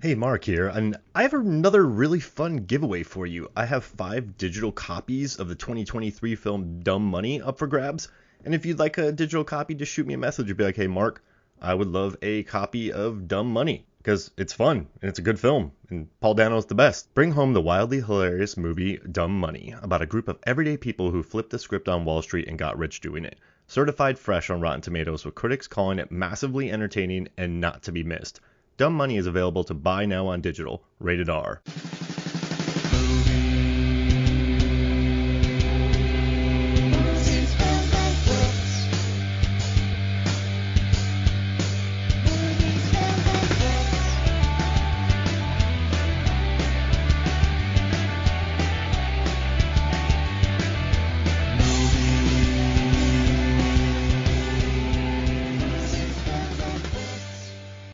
Hey, Mark here, and I have another really fun giveaway for you. I have 5 digital copies of the 2023 film Dumb Money up for grabs, and if you'd like a digital copy, just shoot me a message and be like, hey, Mark, I would love a copy of Dumb Money, because it's fun, and it's a good film, and Paul Dano's the best. Bring home the wildly hilarious movie Dumb Money, about a group of everyday people who flipped the script on Wall Street and got rich doing it. Certified fresh on Rotten Tomatoes, with critics calling it massively entertaining and not to be missed. Dumb Money is available to buy now on digital. Rated R.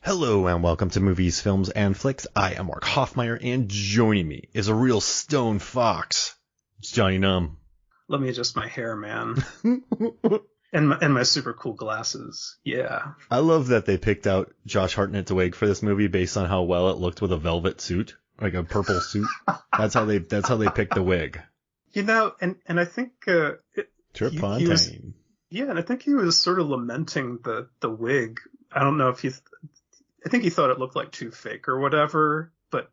Hello and welcome to Movies, Films, and Flicks. I am Mark Hoffmeyer, and joining me is a real stone fox. It's Jonny Numb. Let me adjust my hair, man. and my super cool glasses. Yeah. I love that they picked out Josh Hartnett's wig for this movie based on how well it looked with a velvet suit, like a purple suit. That's how they picked the wig. You know, and I think Trip he Fontaine. was, yeah, and I think he was sort of lamenting the wig. I don't know if I think he thought it looked like too fake or whatever, but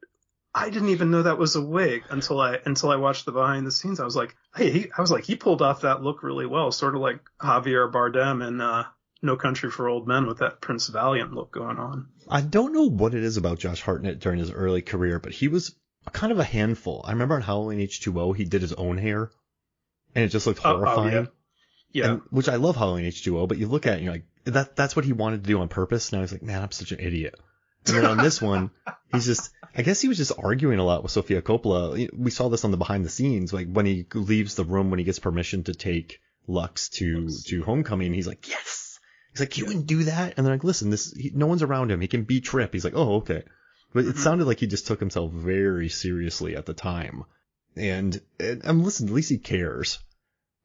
I didn't even know that was a wig until I watched the behind the scenes. I was like, hey, he pulled off that look really well, sort of like Javier Bardem in No Country for Old Men with that Prince Valiant look going on. I don't know what it is about Josh Hartnett during his early career, but he was kind of a handful. I remember on Halloween H2O, he did his own hair, and it just looked horrifying. Oh, yeah. And, which I love Halloween H2O, but you look at it and you're like, that's what he wanted to do on purpose. Now he's like, man, I'm such an idiot. And then on this one, I guess he was just arguing a lot with Sofia Coppola. We saw this on the behind the scenes, like when he leaves the room, when he gets permission to take Lux to Homecoming, he's like, yes. He's like, you wouldn't do that. And they're like, listen, no one's around him. He can be Trip. He's like, oh, okay. But it sounded like he just took himself very seriously at the time. And I'm listening, at least he cares.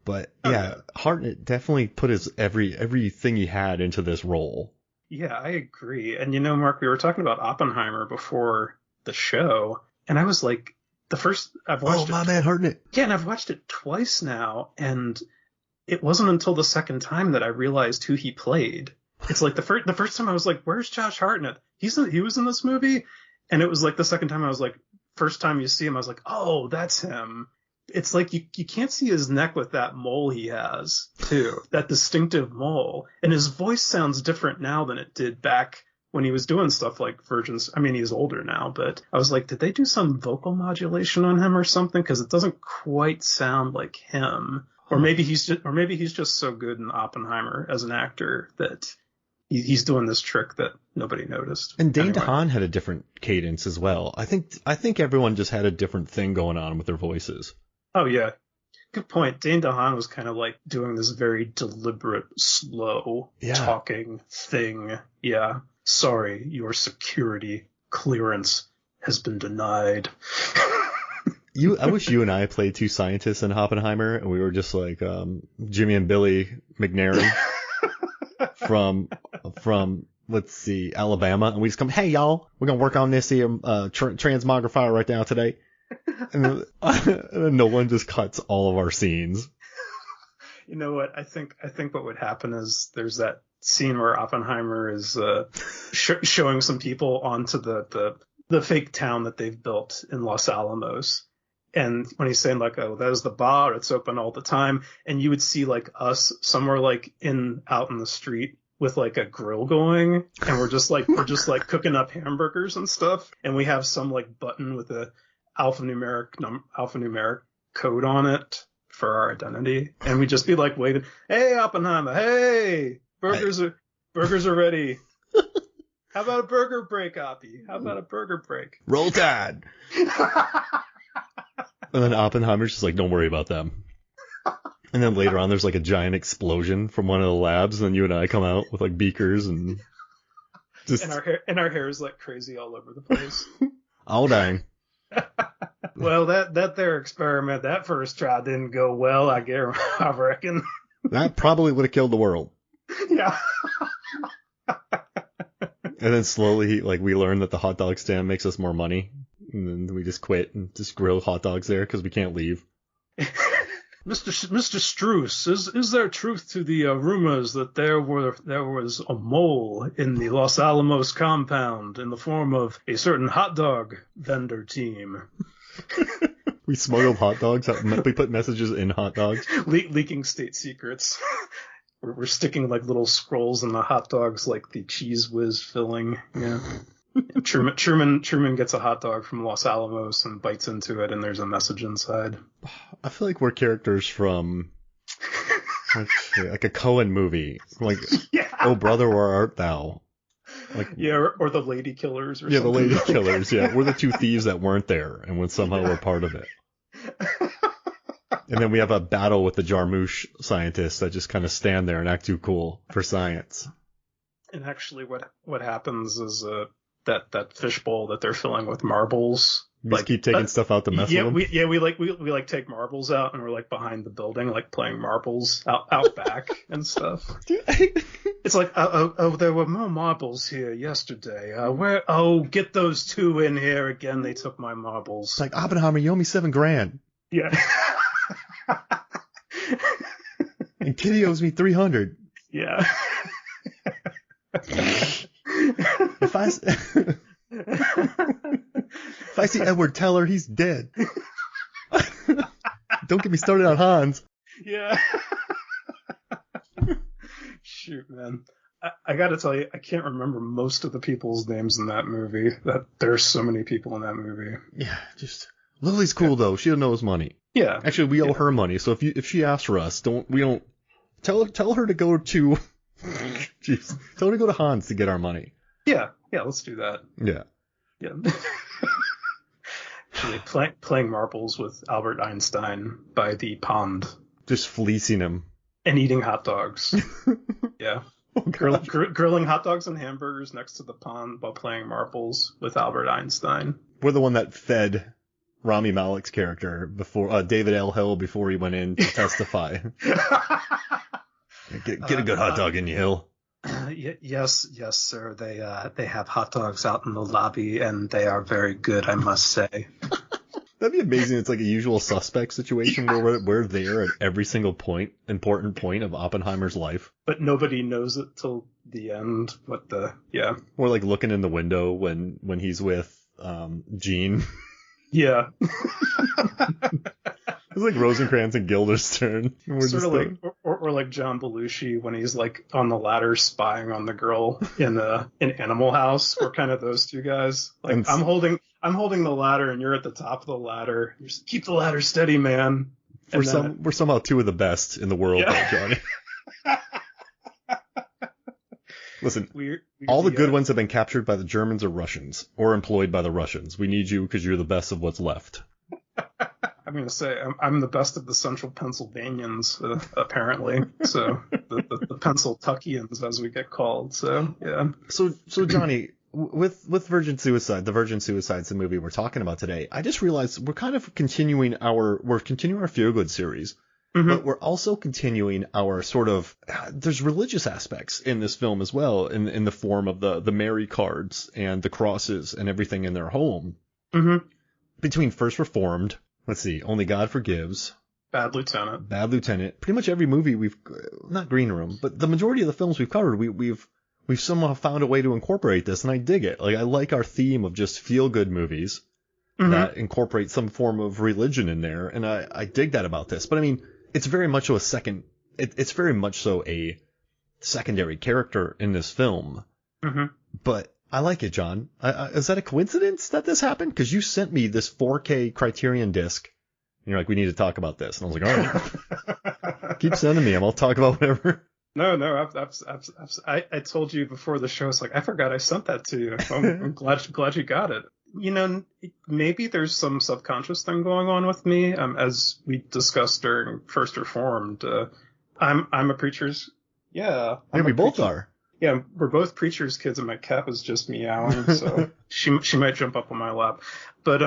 But yeah, Hartnett definitely put his everything he had into this role. Yeah, I agree. And you know, Mark, we were talking about Oppenheimer before the show, and I was like, I've watched my man Hartnett. Yeah, and I've watched it twice now, and it wasn't until the second time that I realized who he played. It's like the first time I was like, where's Josh Hartnett? He was in this movie, and it was like the second time I was like, first time you see him, I was like, oh, that's him. It's like you can't see his neck with that mole he has, too. That distinctive mole. And his voice sounds different now than it did back when he was doing stuff like Virgins. I mean, he's older now, but I was like, did they do some vocal modulation on him or something? Because it doesn't quite sound like him. Or maybe he's just so good in Oppenheimer as an actor that he's doing this trick that nobody noticed. And Dane DeHaan had a different cadence as well. I think everyone just had a different thing going on with their voices. Oh, yeah. Good point. Dane DeHaan was kind of like doing this very deliberate, slow talking thing. Yeah. Sorry, your security clearance has been denied. I wish you and I played two scientists in Oppenheimer, and we were just like Jimmy and Billy McNary from let's see, Alabama, and we just come, hey y'all, we're gonna work on this here transmogrifier right now today. And then no one just cuts all of our scenes. You know what? I think what would happen is there's that scene where Oppenheimer is showing some people onto the fake town that they've built in Los Alamos. And when he's saying like, oh, that is the bar, it's open all the time. And you would see like us somewhere like out in the street with like a grill going. And we're just like cooking up hamburgers and stuff. And we have some like button with a alphanumeric code on it for our identity, and we just be like waiting. Hey Oppenheimer, hey, burgers are ready. How about a burger break, Oppie? How about a burger break? Roll Tide. And then Oppenheimer's just like, don't worry about them. And then later on, there's like a giant explosion from one of the labs, and then you and I come out with like beakers and just and our hair is like crazy all over the place. Oh dang. Well, that there experiment, that first try didn't go well, I reckon. That probably would have killed the world. Yeah. And then slowly, like, we learn that the hot dog stand makes us more money. And then we just quit and just grill hot dogs there because we can't leave. Mr. Struce, is there truth to the rumors that there was a mole in the Los Alamos compound in the form of a certain hot dog vendor team? We smuggled hot dogs. We put messages in hot dogs. Leaking state secrets. We're sticking like little scrolls in the hot dogs, like the Cheese Whiz filling. Yeah. Truman gets a hot dog from Los Alamos and bites into it, and there's a message inside. I feel like we're characters from like a Coen movie, like Oh Brother, Where Art Thou? Like, or the Lady Killers, or something. The Lady Killers. Yeah, we're the two thieves that weren't there, and when somehow we're part of it. And then we have a battle with the Jarmusch scientists that just kind of stand there and act too cool for science. And actually, what happens is that fishbowl that they're filling with marbles. We just keep taking stuff out to mess with them. We take marbles out, and we're like behind the building, like playing marbles out back and stuff. It's like, there were more marbles here yesterday. Get those two in here again. They took my marbles. It's like, Oppenheimer, you owe me $7,000. Yeah. And Kitty owes me $300. Yeah. If I see Edward Teller, he's dead. Don't get me started on Hans. Yeah. Shoot, man. I gotta tell you, I can't remember most of the people's names in that movie. There's so many people in that movie. Yeah, just Lily's cool though. She knows money. Yeah. Actually, we owe her money. So if she asks for us, we don't tell her to go to. Jeez, tell her to go to Hans to get our money. Yeah, let's do that. Yeah. Actually, playing marbles with Albert Einstein by the pond. Just fleecing him. And eating hot dogs. Yeah. Oh, grilling hot dogs and hamburgers next to the pond while playing marbles with Albert Einstein. We're the one that fed Rami Malek's character before David L. Hill before he went in to testify. Get a good hot dog in you, Hill. Yes, sir. They have hot dogs out in the lobby, and they are very good, I must say. That'd be amazing. It's like a usual suspect situation where we're there at every single important point of Oppenheimer's life. But nobody knows it till the end. We're like looking in the window when he's with Jean. Yeah. It's like Rosencrantz and Guildenstern. Sort of like, or like John Belushi when he's like on the ladder spying on the girl in Animal House. We're kind of those two guys. Like I'm holding the ladder and you're at the top of the ladder. You just keep the ladder steady, man. We're somehow two of the best in the world, though, Johnny. Listen, all the good ones have been captured by the Germans or Russians, or employed by the Russians. We need you because you're the best of what's left. I'm going to say I'm the best of the Central Pennsylvanians, apparently. So the Pennsyltuckians, as we get called. So yeah. So Johnny, with Virgin Suicide, the Virgin Suicide's the movie we're talking about today. I just realized we're kind of continuing our feel good series. Mm-hmm. But we're also continuing our sort of, there's religious aspects in this film as well, in the form of the Mary cards and the crosses and everything in their home. Mm-hmm. Between First Reformed, let's see, Only God Forgives, Bad Lieutenant, pretty much every movie not Green Room, but the majority of the films we've covered, we've somehow found a way to incorporate this, and I dig it. Like, I like our theme of just feel-good movies mm-hmm. that incorporate some form of religion in there, and I dig that about this. But I mean, it's very much so it's very much so a secondary character in this film. Mm-hmm. But I like it, John. Is that a coincidence that this happened? Because you sent me this 4K Criterion disc, and you're like, we need to talk about this. And I was like, all right. Keep sending me them. I'll talk about whatever. No, I told you before the show, it's like, I forgot I sent that to you. I'm glad you got it. You know, maybe there's some subconscious thing going on with me. As we discussed during First Reformed, I'm a preacher's. Yeah. We both are. Yeah, we're both preacher's kids, and my cat is just meowing, so she might jump up on my lap. But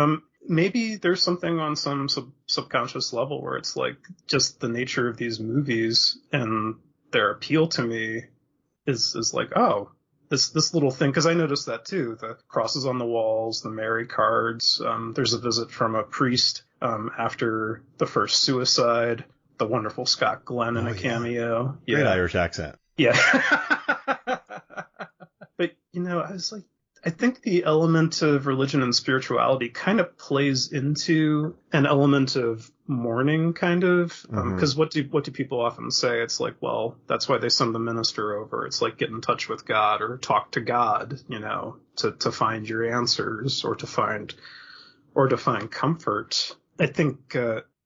maybe there's something on some subconscious level where it's like just the nature of these movies and their appeal to me is like, oh, this little thing, because I noticed that too. The crosses on the walls, the Mary cards. There's a visit from a priest after the first suicide. The wonderful Scott Glenn in a cameo. Yeah. Great Irish accent. Yeah. But, I was like, I think the element of religion and spirituality kind of plays into an element of mourning, kind of. Because what do people often say? It's like, well, that's why they send the minister over. It's like get in touch with God or talk to God, to find your answers or to find comfort. I think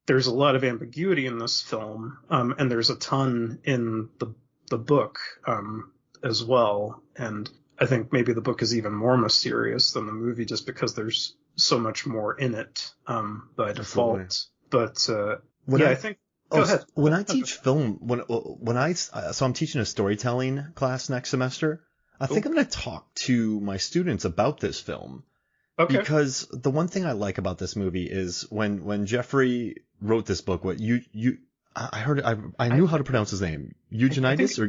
there's a lot of ambiguity in this film, and there's a ton in the book as well. And I think maybe the book is even more mysterious than the movie just because there's so much more in it by default. But I think... Go ahead. When I teach film, so I'm teaching a storytelling class next semester, I think I'm going to talk to my students about this film. Okay. Because the one thing I like about this movie is when Jeffrey wrote this book, I knew how to pronounce his name. Eugenides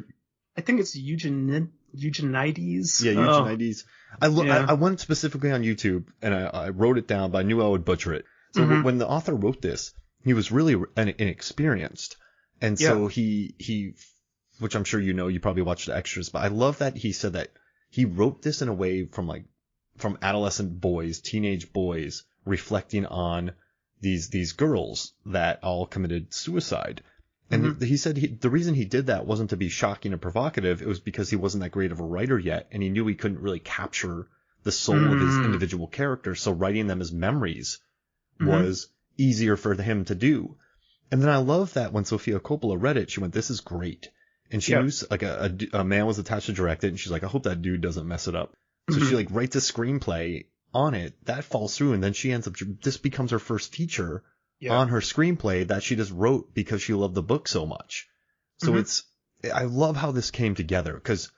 I think it's Eugenides. Yeah, Eugenides. I went specifically on YouTube and I wrote it down, but I knew I would butcher it. So when the author wrote this, he was really inexperienced. And so he, which I'm sure you probably watched the extras, but I love that he said that he wrote this in a way from adolescent boys, teenage boys, reflecting on these girls that all committed suicide. And he said the reason he did that wasn't to be shocking or provocative. It was because he wasn't that great of a writer yet, and he knew he couldn't really capture the soul of his individual characters. So writing them as memories was easier for him to do. And then I love that when Sofia Coppola read it, she went, "This is great." And she knew like a man was attached to direct it, and she's like, "I hope that dude doesn't mess it up." So she like writes a screenplay on it that falls through, and then she ends up, this becomes her first feature on her screenplay that she just wrote because she loved the book so much. So I love how this came together, because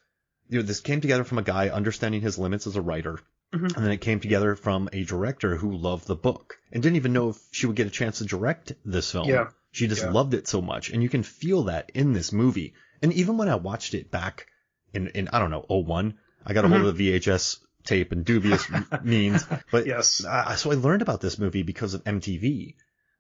this came together from a guy understanding his limits as a writer, and then it came together from a director who loved the book and didn't even know if she would get a chance to direct this film. She just loved it so much, and you can feel that in this movie. And even when I watched it back in I don't know, 2001, I got a hold of the VHS tape in dubious means, but so I learned about this movie because of MTV.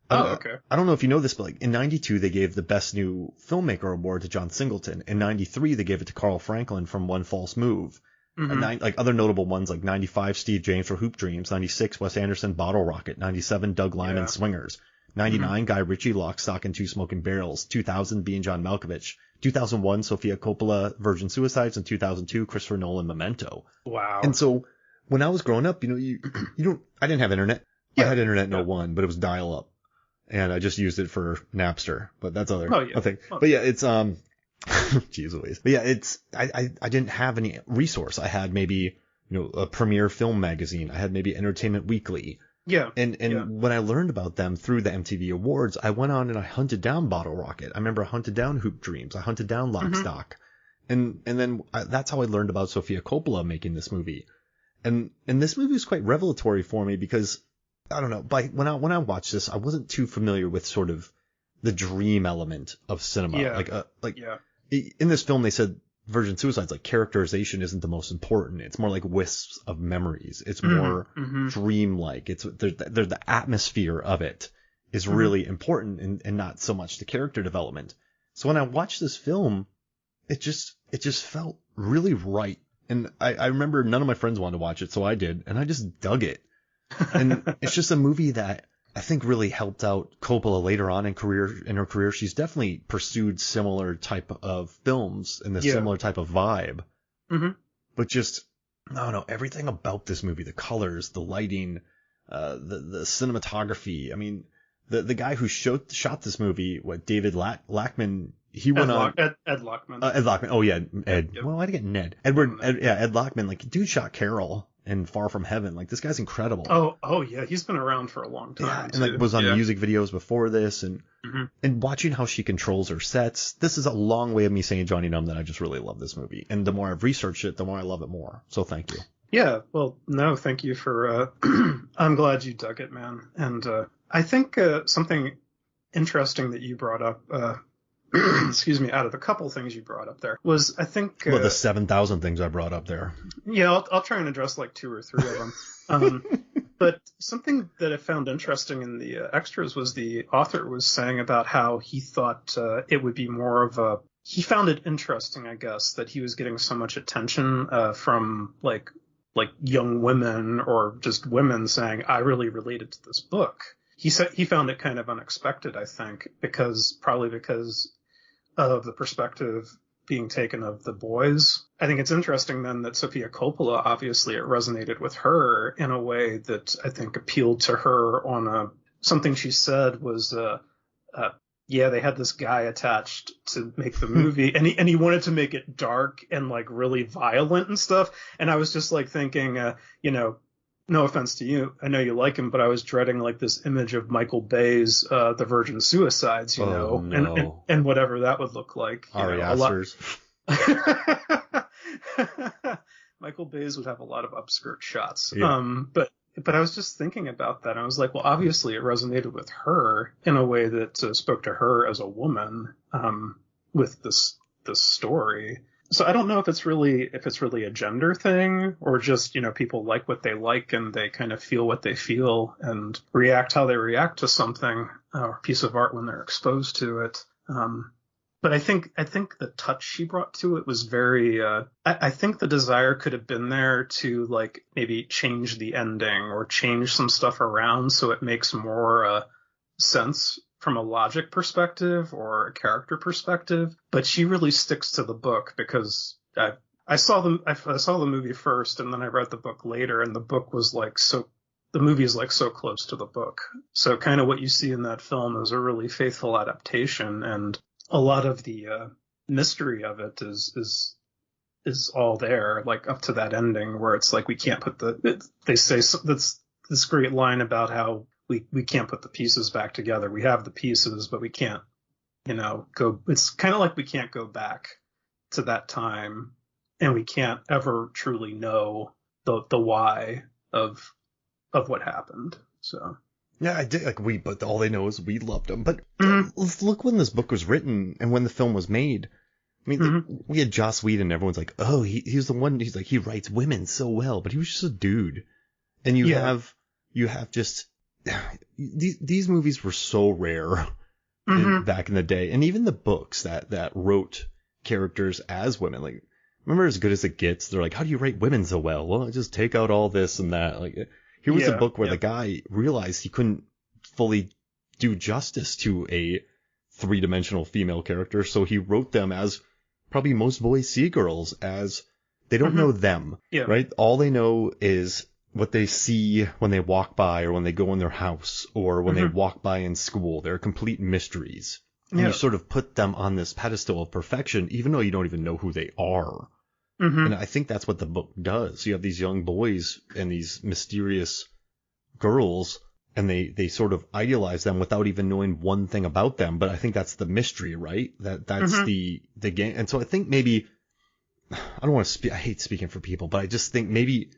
Okay. I don't know if you know this, but like in 92, they gave the Best New Filmmaker award to John Singleton. In 93, they gave it to Carl Franklin from One False Move. And like other notable ones, like 95, Steve James for Hoop Dreams. 96, Wes Anderson, Bottle Rocket. 97, Doug Liman, Swingers. 99, Guy Ritchie, Lock, Stock, and Two Smoking Barrels. 2000, Being John Malkovich. 2001, Sofia Coppola, Virgin Suicides. And 2002, Christopher Nolan, Memento. Wow. And so when I was growing up, I didn't have internet. I had internet in 01, but it was dial-up. And I just used it for Napster, but that's other thing. But yeah, it's jeez Louise. But yeah, I didn't have any resource. I had maybe a Premiere Film magazine. I had maybe Entertainment Weekly. Yeah. And when I learned about them through the MTV Awards, I went on and I hunted down Bottle Rocket. I remember I hunted down Hoop Dreams. I hunted down Lock, Stock. And then that's how I learned about Sofia Coppola making this movie. And this movie was quite revelatory for me because, I don't know, when I watched this, I wasn't too familiar with sort of the dream element of cinema. In this film, they said Virgin Suicides, like, characterization isn't the most important. It's more like wisps of memories. It's more dreamlike. The atmosphere of it is really important and not so much the character development. So when I watched this film, it just felt really right. And I remember none of my friends wanted to watch it, so I did, and I just dug it. And it's just a movie that I think really helped out Coppola later on in her career. She's definitely pursued similar type of films and this similar type of vibe. But just, I don't know, everything about this movie, the colors, the lighting, the cinematography. I mean, the guy who shot this movie, David Lachman, he went on Ed Lachman. Ed Lachman. Oh yeah, Ed. Yep. Well, I didn't get Ned. Ed Lachman. Like, dude shot Carol and Far From Heaven. Like, this guy's incredible. Oh yeah, he's been around for a long time. Yeah, and like was on music videos before this, and watching how she controls her sets. This is a long way of me saying, Jonny Numb, that I just really love this movie. And the more I've researched it, the more I love it more. So thank you. Yeah, well, no, thank you for. I'm glad you dug it, man. And I think something interesting that you brought up excuse me, out of the couple things you brought up there was, I think, Well, the 7,000 things I brought up there. Yeah, I'll try and address like 2 or 3 of them. But something that I found interesting in the extras was the author was saying about how he thought it would be more of a. He found it interesting, I guess, that he was getting so much attention from like young women or just women saying, "I really related to this book." He said he found it kind of unexpected, I think, probably because of the perspective being taken of the boys. I think it's interesting then that Sofia Coppola, obviously it resonated with her in a way that I think appealed to her on something she said was, yeah, they had this guy attached to make the movie and he wanted to make it dark and like really violent and stuff. And I was just like thinking, no offense to you, I know you like him, but I was dreading like this image of Michael Bay's The Virgin Suicides, no. and whatever that would look like. Ari Aster's. Michael Bay's would have a lot of upskirt shots. Yeah. But I was just thinking about that. I was like, well, obviously it resonated with her in a way that spoke to her as a woman with this story. So I don't know if it's really a gender thing or just, people like what they like and they kind of feel what they feel and react how they react to something or piece of art when they're exposed to it. But I think the touch she brought to it was very, I think the desire could have been there to like maybe change the ending or change some stuff around so it makes more sense from a logic perspective or a character perspective, but she really sticks to the book because I saw the movie first and then I read the book later, and the book was like the movie is like so close to the book. So kind of what you see in that film is a really faithful adaptation, and a lot of the mystery of it is all there, like up to that ending where it's like we can't put they say that's this great line about how we can't put the pieces back together. We have the pieces, but we can't, go. It's kind of like we can't go back to that time, and we can't ever truly know the why of what happened. So yeah, I did but all they know is we loved them. But let's look when this book was written and when the film was made. I mean, we had Joss Whedon. Everyone's like, oh, he's the one. He's like, he writes women so well, but he was just a dude. And you have just. These movies were so rare back in the day, and even the books that wrote characters as women, like remember As Good as It Gets, they're like, how do you write women so well? Well, just take out all this and that. Like here was a book where the guy realized he couldn't fully do justice to a 3-dimensional female character, so he wrote them as probably most boys see girls as they don't know them, right? All they know is what they see when they walk by or when they go in their house or when they walk by in school. They're complete mysteries. And you sort of put them on this pedestal of perfection, even though you don't even know who they are. And I think that's what the book does. You have these young boys and these mysterious girls, and they sort of idealize them without even knowing one thing about them. But I think that's the mystery, right? That's the game. And so I think maybe, I don't want to speak, I hate speaking for people, but I just think maybe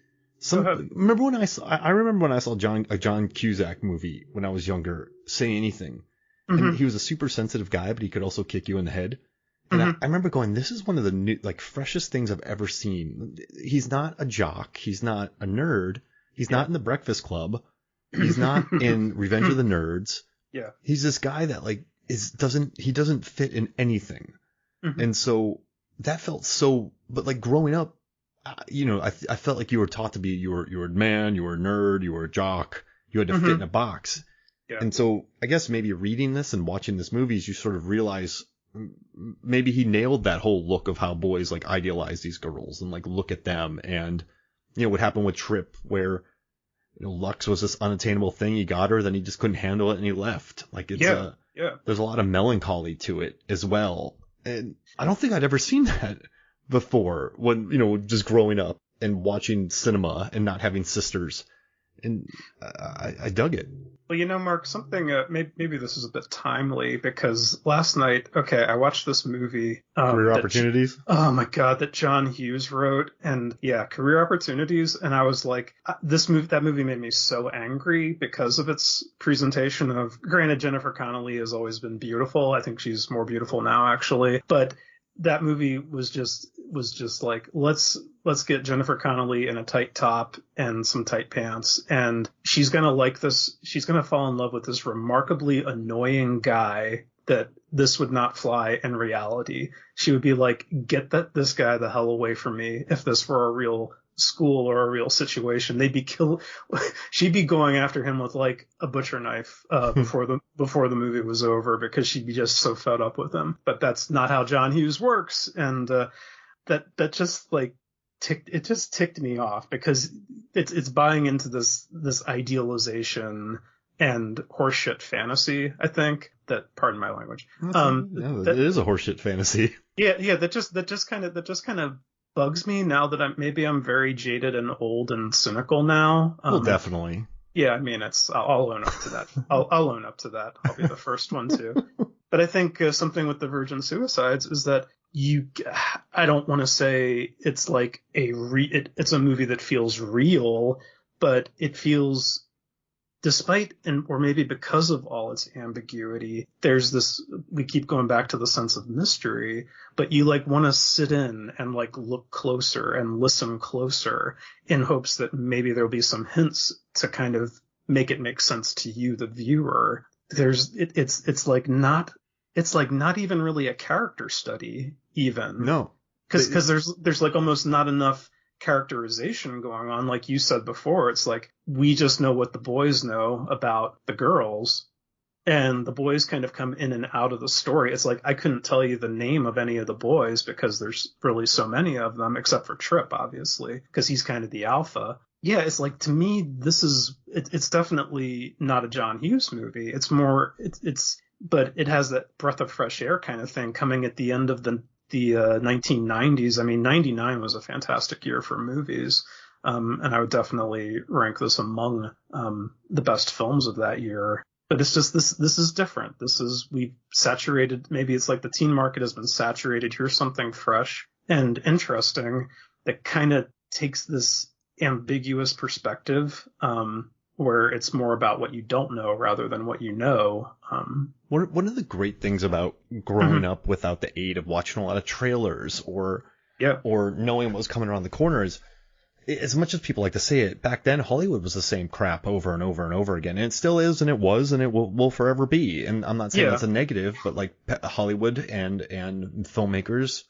remember when I saw John Cusack movie when I was younger, Say Anything, and he was a super sensitive guy, but he could also kick you in the head. And I remember going, this is one of the new, freshest things I've ever seen. He's not a jock. He's not a nerd. He's not in The Breakfast Club. He's not in Revenge of the Nerds. Yeah. He's this guy that doesn't fit in anything. And so that felt so, but like growing up, I felt like you were taught to be, you were a man, you were a nerd, you were a jock, you had to fit in a box. Yeah. And so I guess maybe reading this and watching this movies, you sort of realize maybe he nailed that whole look of how boys like idealize these girls and like look at them. And, what happened with Trip where, Lux was this unattainable thing. He got her, then he just couldn't handle it and he left. Like it's, there's a lot of melancholy to it as well. And I don't think I'd ever seen that before when, just growing up and watching cinema and not having sisters And I dug it. Well, Mark, something, maybe this is a bit timely because last night, I watched this movie. Career Opportunities? Oh my God, that John Hughes wrote. And yeah, Career Opportunities. And I was like, that movie made me so angry because of its presentation of, granted, Jennifer Connelly has always been beautiful. I think she's more beautiful now, actually. But that movie was just like, let's get Jennifer Connelly in a tight top and some tight pants, and she's gonna like this. She's gonna fall in love with this remarkably annoying guy that this would not fly in reality. She would be like, get this guy the hell away from me. If this were a real school or a real situation, she'd be going after him with like a butcher knife before the movie was over, because she'd be just so fed up with him. But that's not how John Hughes works, and that just like ticked me off, because it's buying into this idealization and horseshit fantasy. I think that, pardon my language, it is a horseshit fantasy. Yeah, that just kind of bugs me now that I'm very jaded and old and cynical now. Well, definitely. Yeah, I mean, I'll own up to that. I'll own up to that. I'll be the first one to. But I think something with the Virgin Suicides is that I don't want to say it's like it's a movie that feels real, but it feels, despite or maybe because of all its ambiguity, there's this, we keep going back to the sense of mystery, but you like want to sit in and like look closer and listen closer in hopes that maybe there'll be some hints to kind of make it make sense to you, the viewer. It's like not even really a character study even. No. Because there's like almost not enough characterization going on. Like you said before, it's like we just know what the boys know about the girls, and the boys kind of come in and out of the story. It's like I couldn't tell you the name of any of the boys because there's really so many of them, except for Trip, obviously, because he's kind of the alpha. Yeah, it's like, to me, it's definitely not a John Hughes movie. It's more, but it has that breath of fresh air kind of thing coming at the end of the 1990s. I mean, 99 was a fantastic year for movies. And I would definitely rank this among the best films of that year. But it's just, this is different. We've saturated, maybe it's like the teen market has been saturated. Here's something fresh and interesting that kind of takes this ambiguous perspective, where it's more about what you don't know rather than what you know. One of the great things about growing up without the aid of watching a lot of trailers or knowing what was coming around the corner is, as much as people like to say it, back then Hollywood was the same crap over and over and over again. And it still is, and it was, and it will forever be. And I'm not saying that's a negative, but like Hollywood and filmmakers,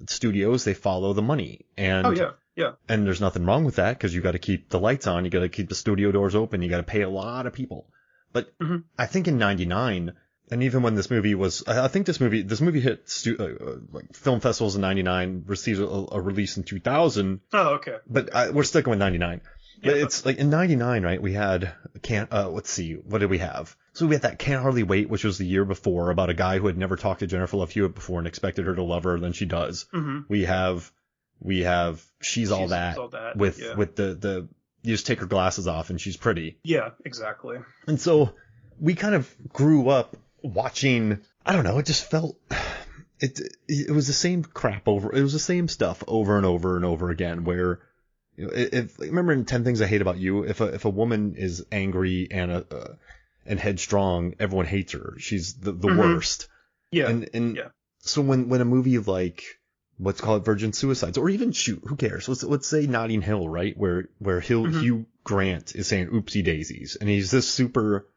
studios, they follow the money. And yeah. And there's nothing wrong with that, because you got to keep the lights on, you got to keep the studio doors open, you got to pay a lot of people. But I think in '99, and even when this movie was, I think this movie hit like film festivals in '99, received a release in 2000. Oh, okay. But we're sticking with '99. But it's like in '99, right? We had let's see, what did we have? So we had that Can't Hardly Wait, which was the year before, about a guy who had never talked to Jennifer Love Hewitt before and expected her to love her, then she does. We have She's All That with the you just take her glasses off and she's pretty. Yeah, exactly. And so we kind of grew up watching, I don't know, it just felt, it was the same crap it was the same stuff over and over and over again, where, you know, remember in 10 Things I Hate About You, if a woman is angry and headstrong, everyone hates her. She's the worst. Yeah. And so when a movie like, let's call it Virgin Suicides, or even who cares? Let's say Notting Hill, right? Where Hugh Grant is saying oopsie daisies, and he's this super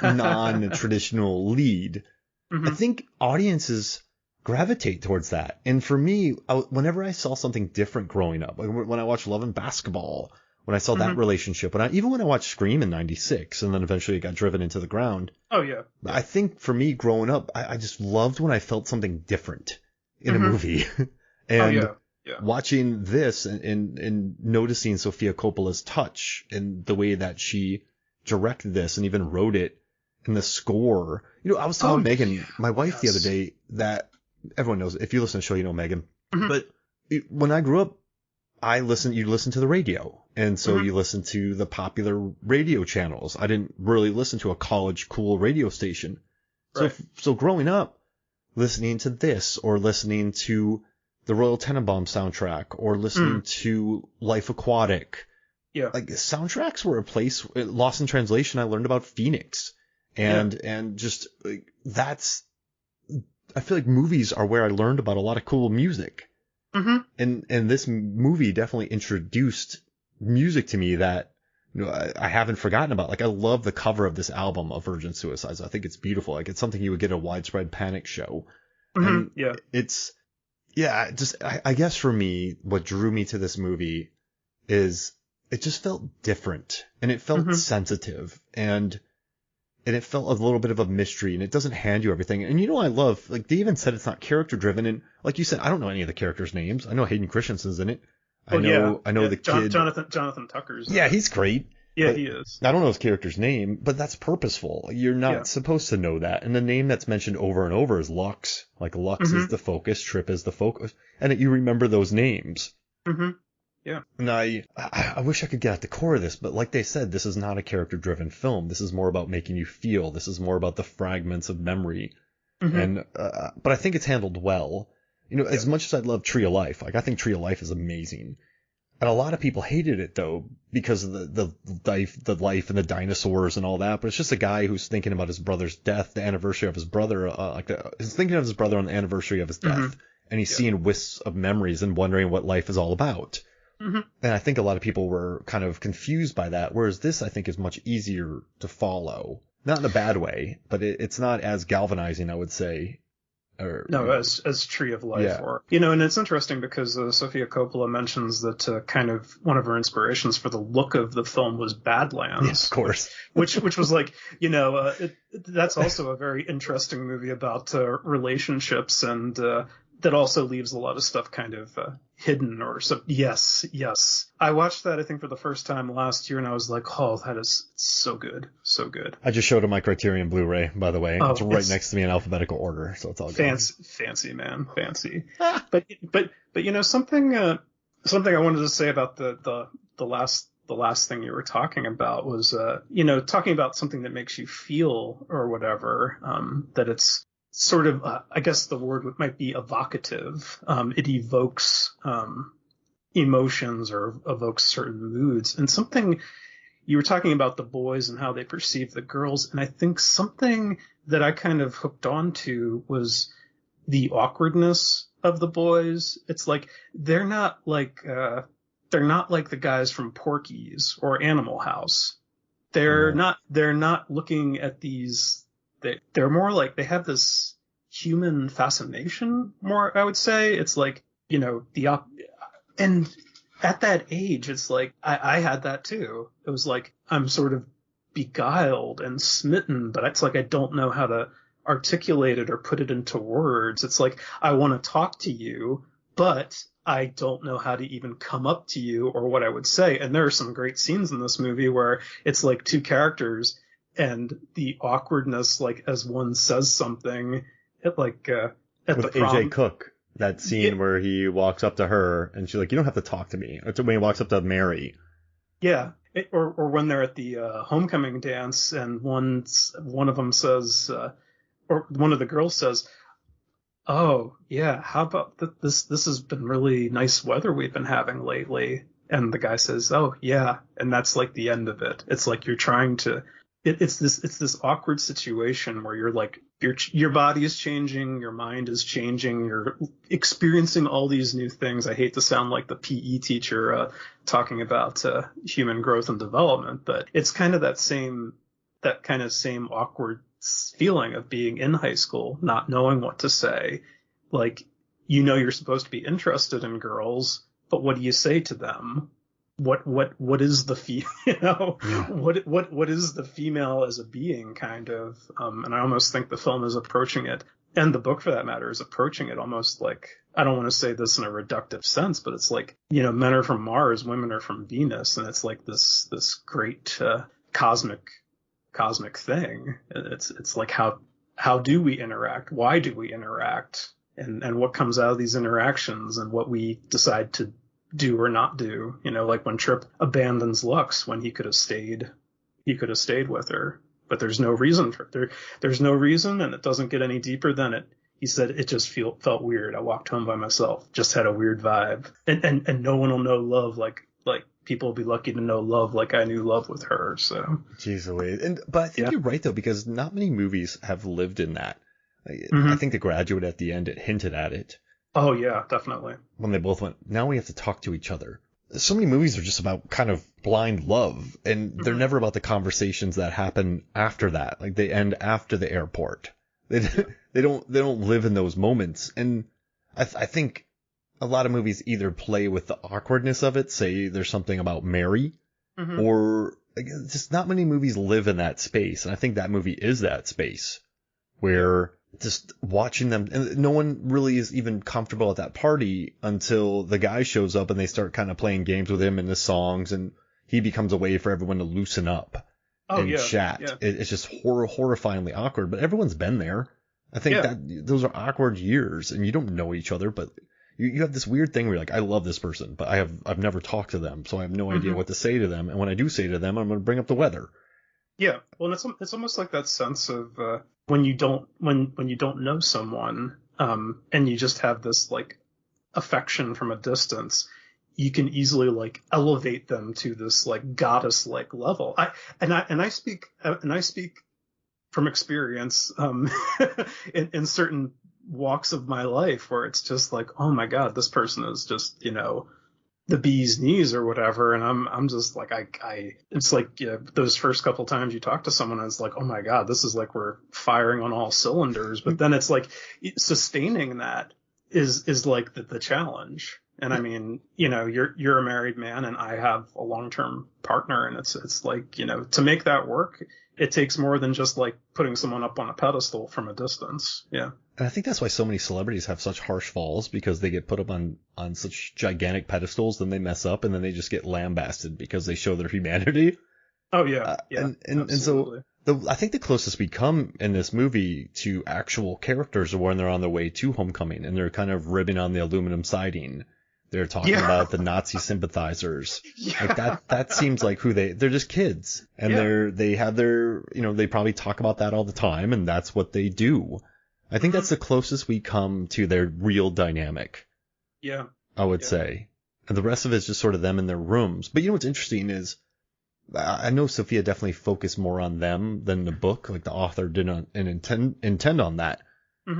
non-traditional lead. I think audiences gravitate towards that. And for me, whenever I saw something different growing up, like when I watched Love and Basketball, when I saw that relationship, even when I watched Scream in '96, and then eventually it got driven into the ground. Oh yeah. I think for me growing up, I just loved when I felt something different in a movie. And watching this and noticing Sofia Coppola's touch and the way that she directed this and even wrote it, and the score. You know, I was telling Megan, my wife, the other day, that everyone knows, if you listen to the show, you know Megan. But when I grew up, you listen to the radio. And so you listen to the popular radio channels. I didn't really listen to a college cool radio station. Right. So growing up, listening to this or listening to the Royal Tenenbaum soundtrack or listening to Life Aquatic. Yeah. Like soundtracks were a place, Lost in Translation, I learned about Phoenix. And just like, I feel like movies are where I learned about a lot of cool music. And this movie definitely introduced music to me that, you know, I haven't forgotten about. Like, I love the cover of this album of Virgin Suicides. I think it's beautiful. Like, it's something you would get at a Widespread Panic show. And I guess for me, what drew me to this movie is it just felt different and it felt sensitive and it felt a little bit of a mystery, and it doesn't hand you everything. And you know, I love, like, they even said it's not character driven. And like you said, I don't know any of the characters' names. I know Hayden Christensen's in it. I know the kid. Jonathan Tucker's. Yeah, he's great. Yeah, he is. I don't know his character's name, but that's purposeful. You're not supposed to know that. And the name that's mentioned over and over is Lux. Like, Lux is the focus, Trip is the focus. And you remember those names. Yeah. And I wish I could get at the core of this, but like they said, this is not a character-driven film. This is more about making you feel. This is more about the fragments of memory. And but I think it's handled well. You know, as much as I love Tree of Life, like, I think Tree of Life is amazing. And a lot of people hated it, though, because of the life and the dinosaurs and all that. But it's just a guy who's thinking about his brother's death, the anniversary of his brother. He's thinking of his brother on the anniversary of his death. And he's seeing wisps of memories and wondering what life is all about. And I think a lot of people were kind of confused by that, whereas this, I think, is much easier to follow. Not in a bad way, but it's not as galvanizing, I would say. As Tree of Life. Or, you know, and it's interesting because Sofia Coppola mentions that kind of one of her inspirations for the look of the film was Badlands. Yes, of course. which was like, you know, that's also a very interesting movie about relationships, and that also leaves a lot of stuff kind of hidden or so. Yes. I watched that, I think, for the first time last year, and I was like, oh, that is so good. So good. I just showed him my Criterion Blu-ray, by the way. It's right next to me in alphabetical order, so it's all good. Fancy, man. Fancy. but you know, something I wanted to say about the last thing you were talking about was, you know, talking about something that makes you feel or whatever, that it's sort of, I guess the word might be evocative. It evokes emotions or evokes certain moods. And something you were talking about the boys and how they perceive the girls, and I think something that I kind of hooked on to was the awkwardness of the boys. It's like they're not like the guys from Porky's or Animal House. They're not looking at these. They're more like, they have this human fascination more, I would say. It's like, you know, and at that age, it's like, I had that too. It was like, I'm sort of beguiled and smitten, but it's like, I don't know how to articulate it or put it into words. It's like, I want to talk to you, but I don't know how to even come up to you or what I would say. And there are some great scenes in this movie where it's like two characters, and the awkwardness, like, as one says something, at with the prom. AJ Cook, that scene where he walks up to her and she's like, "You don't have to talk to me." It's when he walks up to Mary. Yeah, or when they're at the homecoming dance and one of them says, or one of the girls says, "Oh yeah, how about this? This has been really nice weather we've been having lately." And the guy says, "Oh yeah," and that's like the end of it. It's like you're trying to. It's this awkward situation where you're like, your body is changing, your mind is changing, you're experiencing all these new things. I hate to sound like the PE teacher talking about human growth and development, but it's kind of that kind of same awkward feeling of being in high school, not knowing what to say. Like, you know, you're supposed to be interested in girls, but what do you say to them? What is the you know, what is the female as a being, kind of, and I almost think the film is approaching it, and the book for that matter is approaching it almost like, I don't want to say this in a reductive sense, but it's like, you know, men are from Mars, women are from Venus, and it's like this great cosmic thing. It's like, how do we interact? Why do we interact? And what comes out of these interactions, and what we decide to do or not do. Like when Trip abandons Lux when he could have stayed with her, but there's no reason there's no reason, and it doesn't get any deeper than it. He said it just felt weird. I walked home by myself, just had a weird vibe, and no one will know love like people will be lucky to know love like I knew love with her. So jeez Louise. But I think you're right though, because not many movies have lived in that. Mm-hmm. I think The Graduate at the end, it hinted at it. Oh yeah, definitely. When they both went, now we have to talk to each other. So many movies are just about kind of blind love, and they're never about the conversations that happen after that. Like they end after the airport. They don't live in those moments. And I think a lot of movies either play with the awkwardness of it, say there's something about Mary, or just not many movies live in that space. And I think that movie is that space where just watching them, and no one really is even comfortable at that party until the guy shows up and they start kind of playing games with him and the songs, and he becomes a way for everyone to loosen up and chat. Yeah. It's just horrifyingly awkward, but everyone's been there. I think that those are awkward years, and you don't know each other, but you have this weird thing where you're like, I love this person, but I've never talked to them, so I have no idea what to say to them. And when I do say to them, I'm going to bring up the weather. Yeah, well, it's almost like that sense of when you don't know someone, and you just have this like affection from a distance, you can easily like elevate them to this like goddess like level. I speak from experience in certain walks of my life where it's just like, oh my God, this person is just, the bee's knees or whatever. And I'm just like, it's like those first couple times you talk to someone, it's like, oh my God, this is like we're firing on all cylinders. But then it's like sustaining that is like the challenge. And I mean, you're a married man and I have a long-term partner, and it's like, to make that work, it takes more than just like putting someone up on a pedestal from a distance. Yeah. And I think that's why so many celebrities have such harsh falls, because they get put up on such gigantic pedestals, then they mess up, and then they just get lambasted because they show their humanity. Oh yeah. And so I think the closest we come in this movie to actual characters are when they're on their way to homecoming and they're kind of ribbing on the aluminum siding. They're talking about the Nazi sympathizers. Like that seems like they're just kids, and they have their, they probably talk about that all the time, and that's what they do. I think that's the closest we come to their real dynamic. Yeah. I would say. And the rest of it is just sort of them in their rooms. But what's interesting is, I know Sofia definitely focused more on them than the book. Like the author didn't intend on that,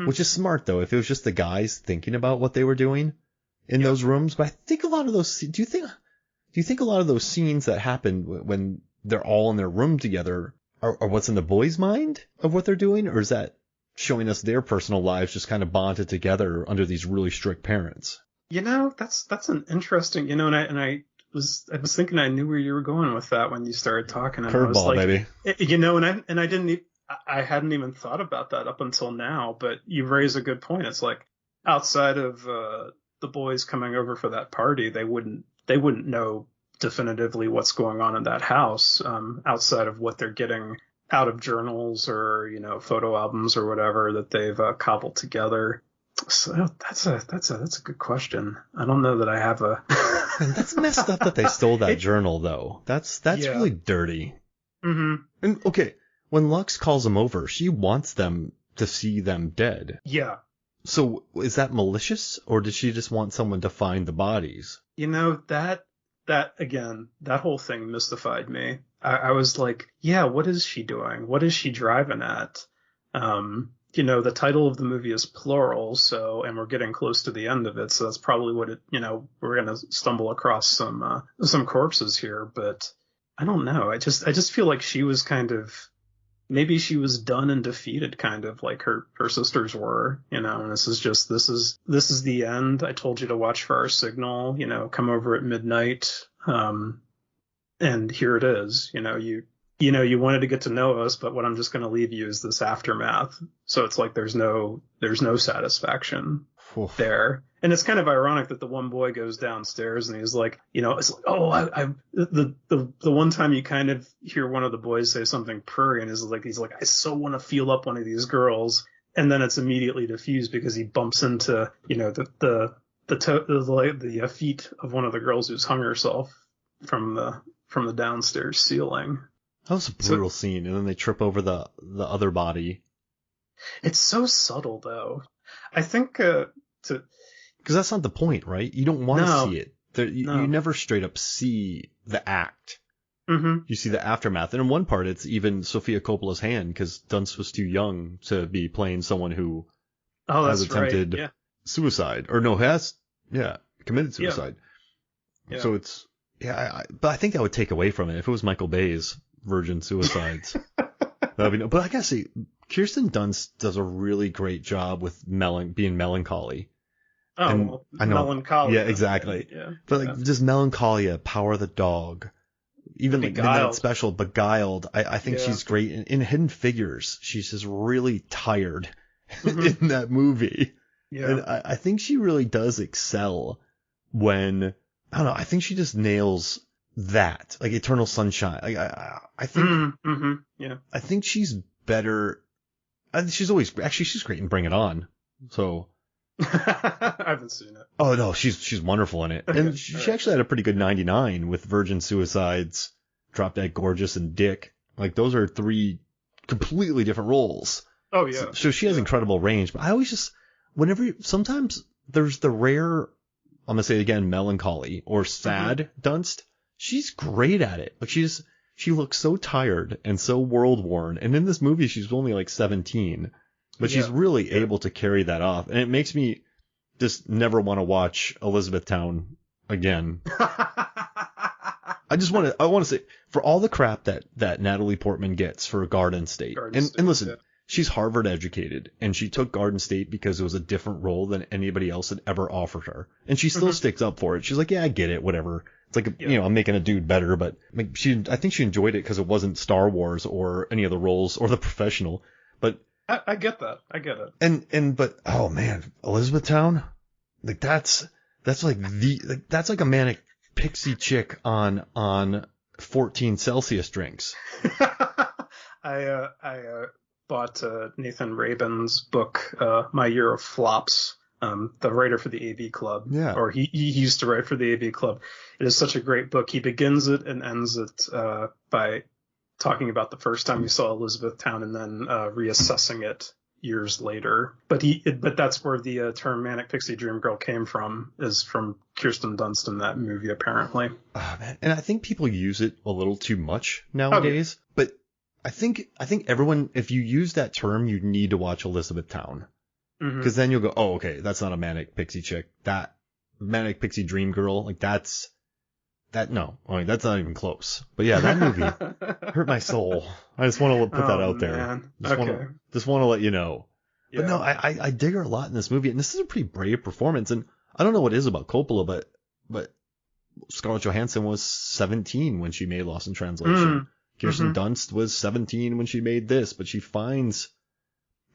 which is smart though. If it was just the guys thinking about what they were doing in those rooms. But I think a lot of those, do you think a lot of those scenes that happen when they're all in their room together are what's in the boys' mind of what they're doing? Or is that showing us their personal lives just kind of bonded together under these really strict parents? That's an interesting, and I was thinking I knew where you were going with that when you started talking. And Curveball, like, baby. I hadn't even thought about that up until now, but you raise a good point. It's like outside of the boys coming over for that party, they wouldn't know definitively what's going on in that house, outside of what they're getting out of journals or photo albums or whatever that they've cobbled together. So that's a good question. I don't know that I have a. And that's messed up that they stole that journal though. That's really dirty. Mm-hmm. And okay, when Lux calls them over, she wants them to see them dead. Yeah. So is that malicious, or did she just want someone to find the bodies? That again, that whole thing mystified me. I was like, yeah, what is she doing? What is she driving at? The title of the movie is plural, and we're getting close to the end of it, so that's probably what we're gonna stumble across some corpses here, but I don't know. I just feel like she was kind of, maybe she was done and defeated, kind of like her sisters were, and this is the end. I told you to watch for our signal, come over at midnight. And here it is, you wanted to get to know us, but what I'm just going to leave you is this aftermath. So it's like, there's no satisfaction there. And it's kind of ironic that the one boy goes downstairs and he's like, it's like, oh, the one time you kind of hear one of the boys say something purring, and he's like, I so want to feel up one of these girls. And then it's immediately diffused because he bumps into, the feet of one of the girls who's hung herself from the downstairs ceiling. That was a brutal scene, and then they trip over the other body. It's so subtle, though. I think because that's not the point, right? You don't want to see it. No. You never straight up see the act. Mm-hmm. You see the aftermath, and in one part, it's even Sofia Coppola's hand because Dunst was too young to be playing someone who has attempted suicide, or no, committed suicide. Yeah. So it's but I think that would take away from it if it was Michael Bay's Virgin Suicides. That'd be but I gotta say, Kirsten Dunst does a really great job with being melancholy. Oh, and I know, Melancholia. Yeah, exactly. Yeah. But just Melancholia, Power of the Dog, even like Midnight Special, Beguiled. I think she's great in Hidden Figures. She's just really tired in that movie. Yeah. And I think she really does excel when, I don't know, I think she just nails that, like Eternal Sunshine. Like I think, yeah. I think she's better. She's great in Bring It On. So. I haven't seen it. Oh no, she's wonderful in it, and she actually had a pretty good 99 with Virgin Suicides, Drop Dead Gorgeous, and Dick. Like those are 3 completely different roles. Oh yeah. So she has incredible range. But I always just sometimes there's the rare, I'm gonna say it again, melancholy or sad Dunst. She's great at it. Like she looks so tired and so world worn, and in this movie she's only like 17. But she's really able to carry that off. And it makes me just never want to watch Elizabethtown again. I want to say, for all the crap that Natalie Portman gets for Garden State. And listen, she's Harvard educated, and she took Garden State because it was a different role than anybody else had ever offered her. And she still sticks up for it. She's like, yeah, I get it, whatever. It's like, I'm making a dude better, but I think she enjoyed it because it wasn't Star Wars or any of the roles or The Professional. But I get that. I get it. But oh man, Elizabethtown, like that's like that's like a manic pixie chick on 14 Celsius drinks. I bought Nathan Rabin's book, My Year of Flops. The writer for the AV Club. Yeah. Or he used to write for the AV Club. It is such a great book. He begins it and ends it by talking about the first time you saw Elizabethtown and then reassessing it years later. But that's where the term Manic Pixie Dream Girl came from, is from Kirsten Dunst in that movie, apparently. Oh, man. And I think people use it a little too much nowadays. Oh, yeah. But I think everyone, if you use that term, you need to watch Elizabethtown. Because then you'll go, oh, okay, that's not a Manic Pixie chick. That Manic Pixie Dream Girl, like that's not even close. But yeah, that movie hurt my soul. I just want to put that out there. Just want to let you know. Yeah. But no, I dig her a lot in this movie, and this is a pretty brave performance. And I don't know what it is about Coppola, but Scarlett Johansson was 17 when she made Lost in Translation. Kirsten Dunst was 17 when she made this, but she finds,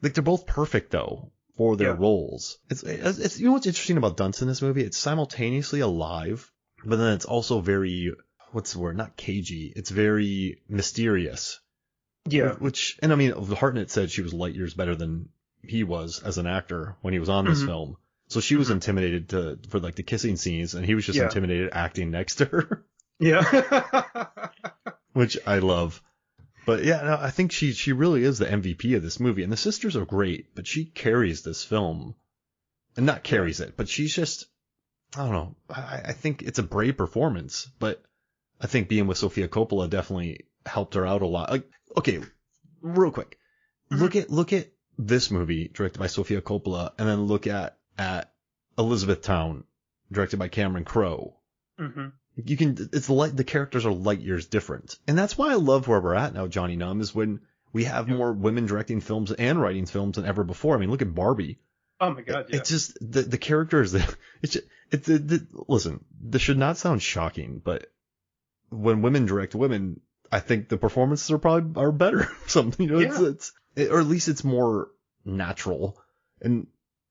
like, they're both perfect though for their roles. It's what's interesting about Dunst in this movie? It's simultaneously alive, but then it's also very, what's the word? Not cagey. It's very mysterious. Yeah. And I mean, Hartnett said she was light years better than he was as an actor when he was on this film. So she was intimidated for like the kissing scenes, and he was just intimidated acting next to her. Yeah. Which I love. But yeah, no, I think she really is the MVP of this movie. And the sisters are great, but she carries this film. And not carries it, but she's just, I don't know. I think it's a brave performance, but I think being with Sofia Coppola definitely helped her out a lot. Like, okay, real quick. Look at this movie directed by Sofia Coppola, and then look at Elizabethtown directed by Cameron Crowe. The characters are light years different. And that's why I love where we're at now, Jonny Numb, is when we have more women directing films and writing films than ever before. I mean, look at Barbie. Oh my God, yeah. It's just, the characters, listen, this should not sound shocking, but when women direct women, I think the performances are better. Something, or at least it's more natural. And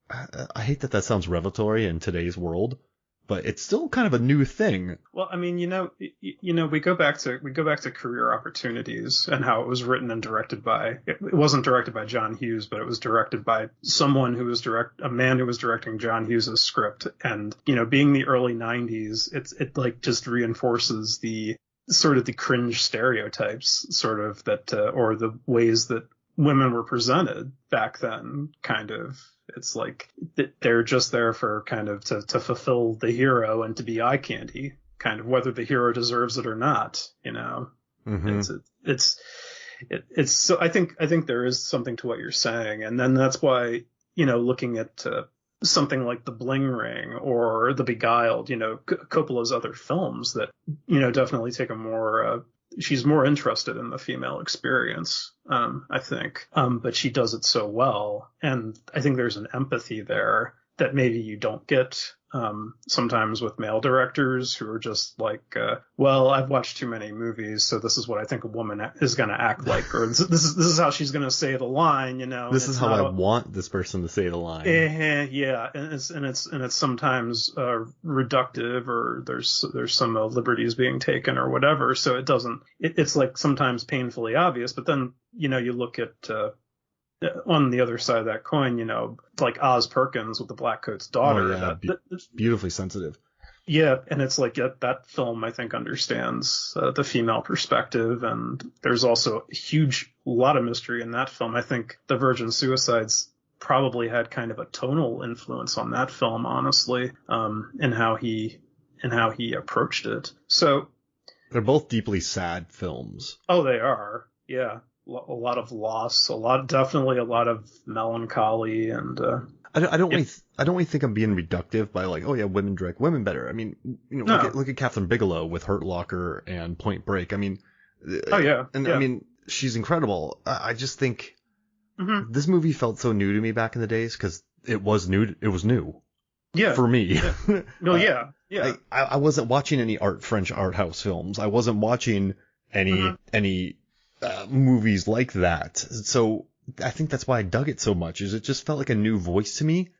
I hate that sounds revelatory in today's world, but it's still kind of a new thing. Well, I mean, we go back to career opportunities and how it was written and directed by. It wasn't directed by John Hughes, but it was directed by someone who was a man who was directing John Hughes' script. And being the early '90s, it like just reinforces the sort of the cringe stereotypes, sort of that, or the ways that women were presented back then, kind of. It's like they're just there for kind of to fulfill the hero and to be eye candy, kind of, whether the hero deserves it or not, Mm-hmm. It's so I think there is something to what you're saying. And then that's why, looking at something like The Bling Ring or The Beguiled, Coppola's other films that, definitely take a more, she's more interested in the female experience, I think. But she does it so well. And I think there's an empathy there that maybe you don't get sometimes with male directors who are just like, well, I've watched too many movies, so this is what I think a woman is going to act like, or this is how she's going to say the line, This is how I want this person to say the line. Yeah, and it's sometimes reductive, or there's some liberties being taken or whatever, so it's like sometimes painfully obvious. But then you look at on the other side of that coin, like Oz Perkins with The Blackcoat's Daughter. Oh, yeah, beautifully sensitive. Yeah, and it's like that film, I think, understands the female perspective, and there's also a lot of mystery in that film. I think The Virgin Suicides probably had kind of a tonal influence on that film, honestly, in how he approached it. So they're both deeply sad films. Oh, they are. Yeah. A lot of loss, definitely a lot of melancholy, and I don't really think I'm being reductive by like, oh yeah, women direct women better. I mean, look at Catherine Bigelow with Hurt Locker and Point Break. I mean, oh yeah, I mean, she's incredible. I just think this movie felt so new to me back in the days because it was new. It was new. Yeah. For me. Yeah. No. Yeah. I wasn't watching any French art house films. I wasn't watching any movies like that. So I think that's why I dug it so much, is it just felt like a new voice to me.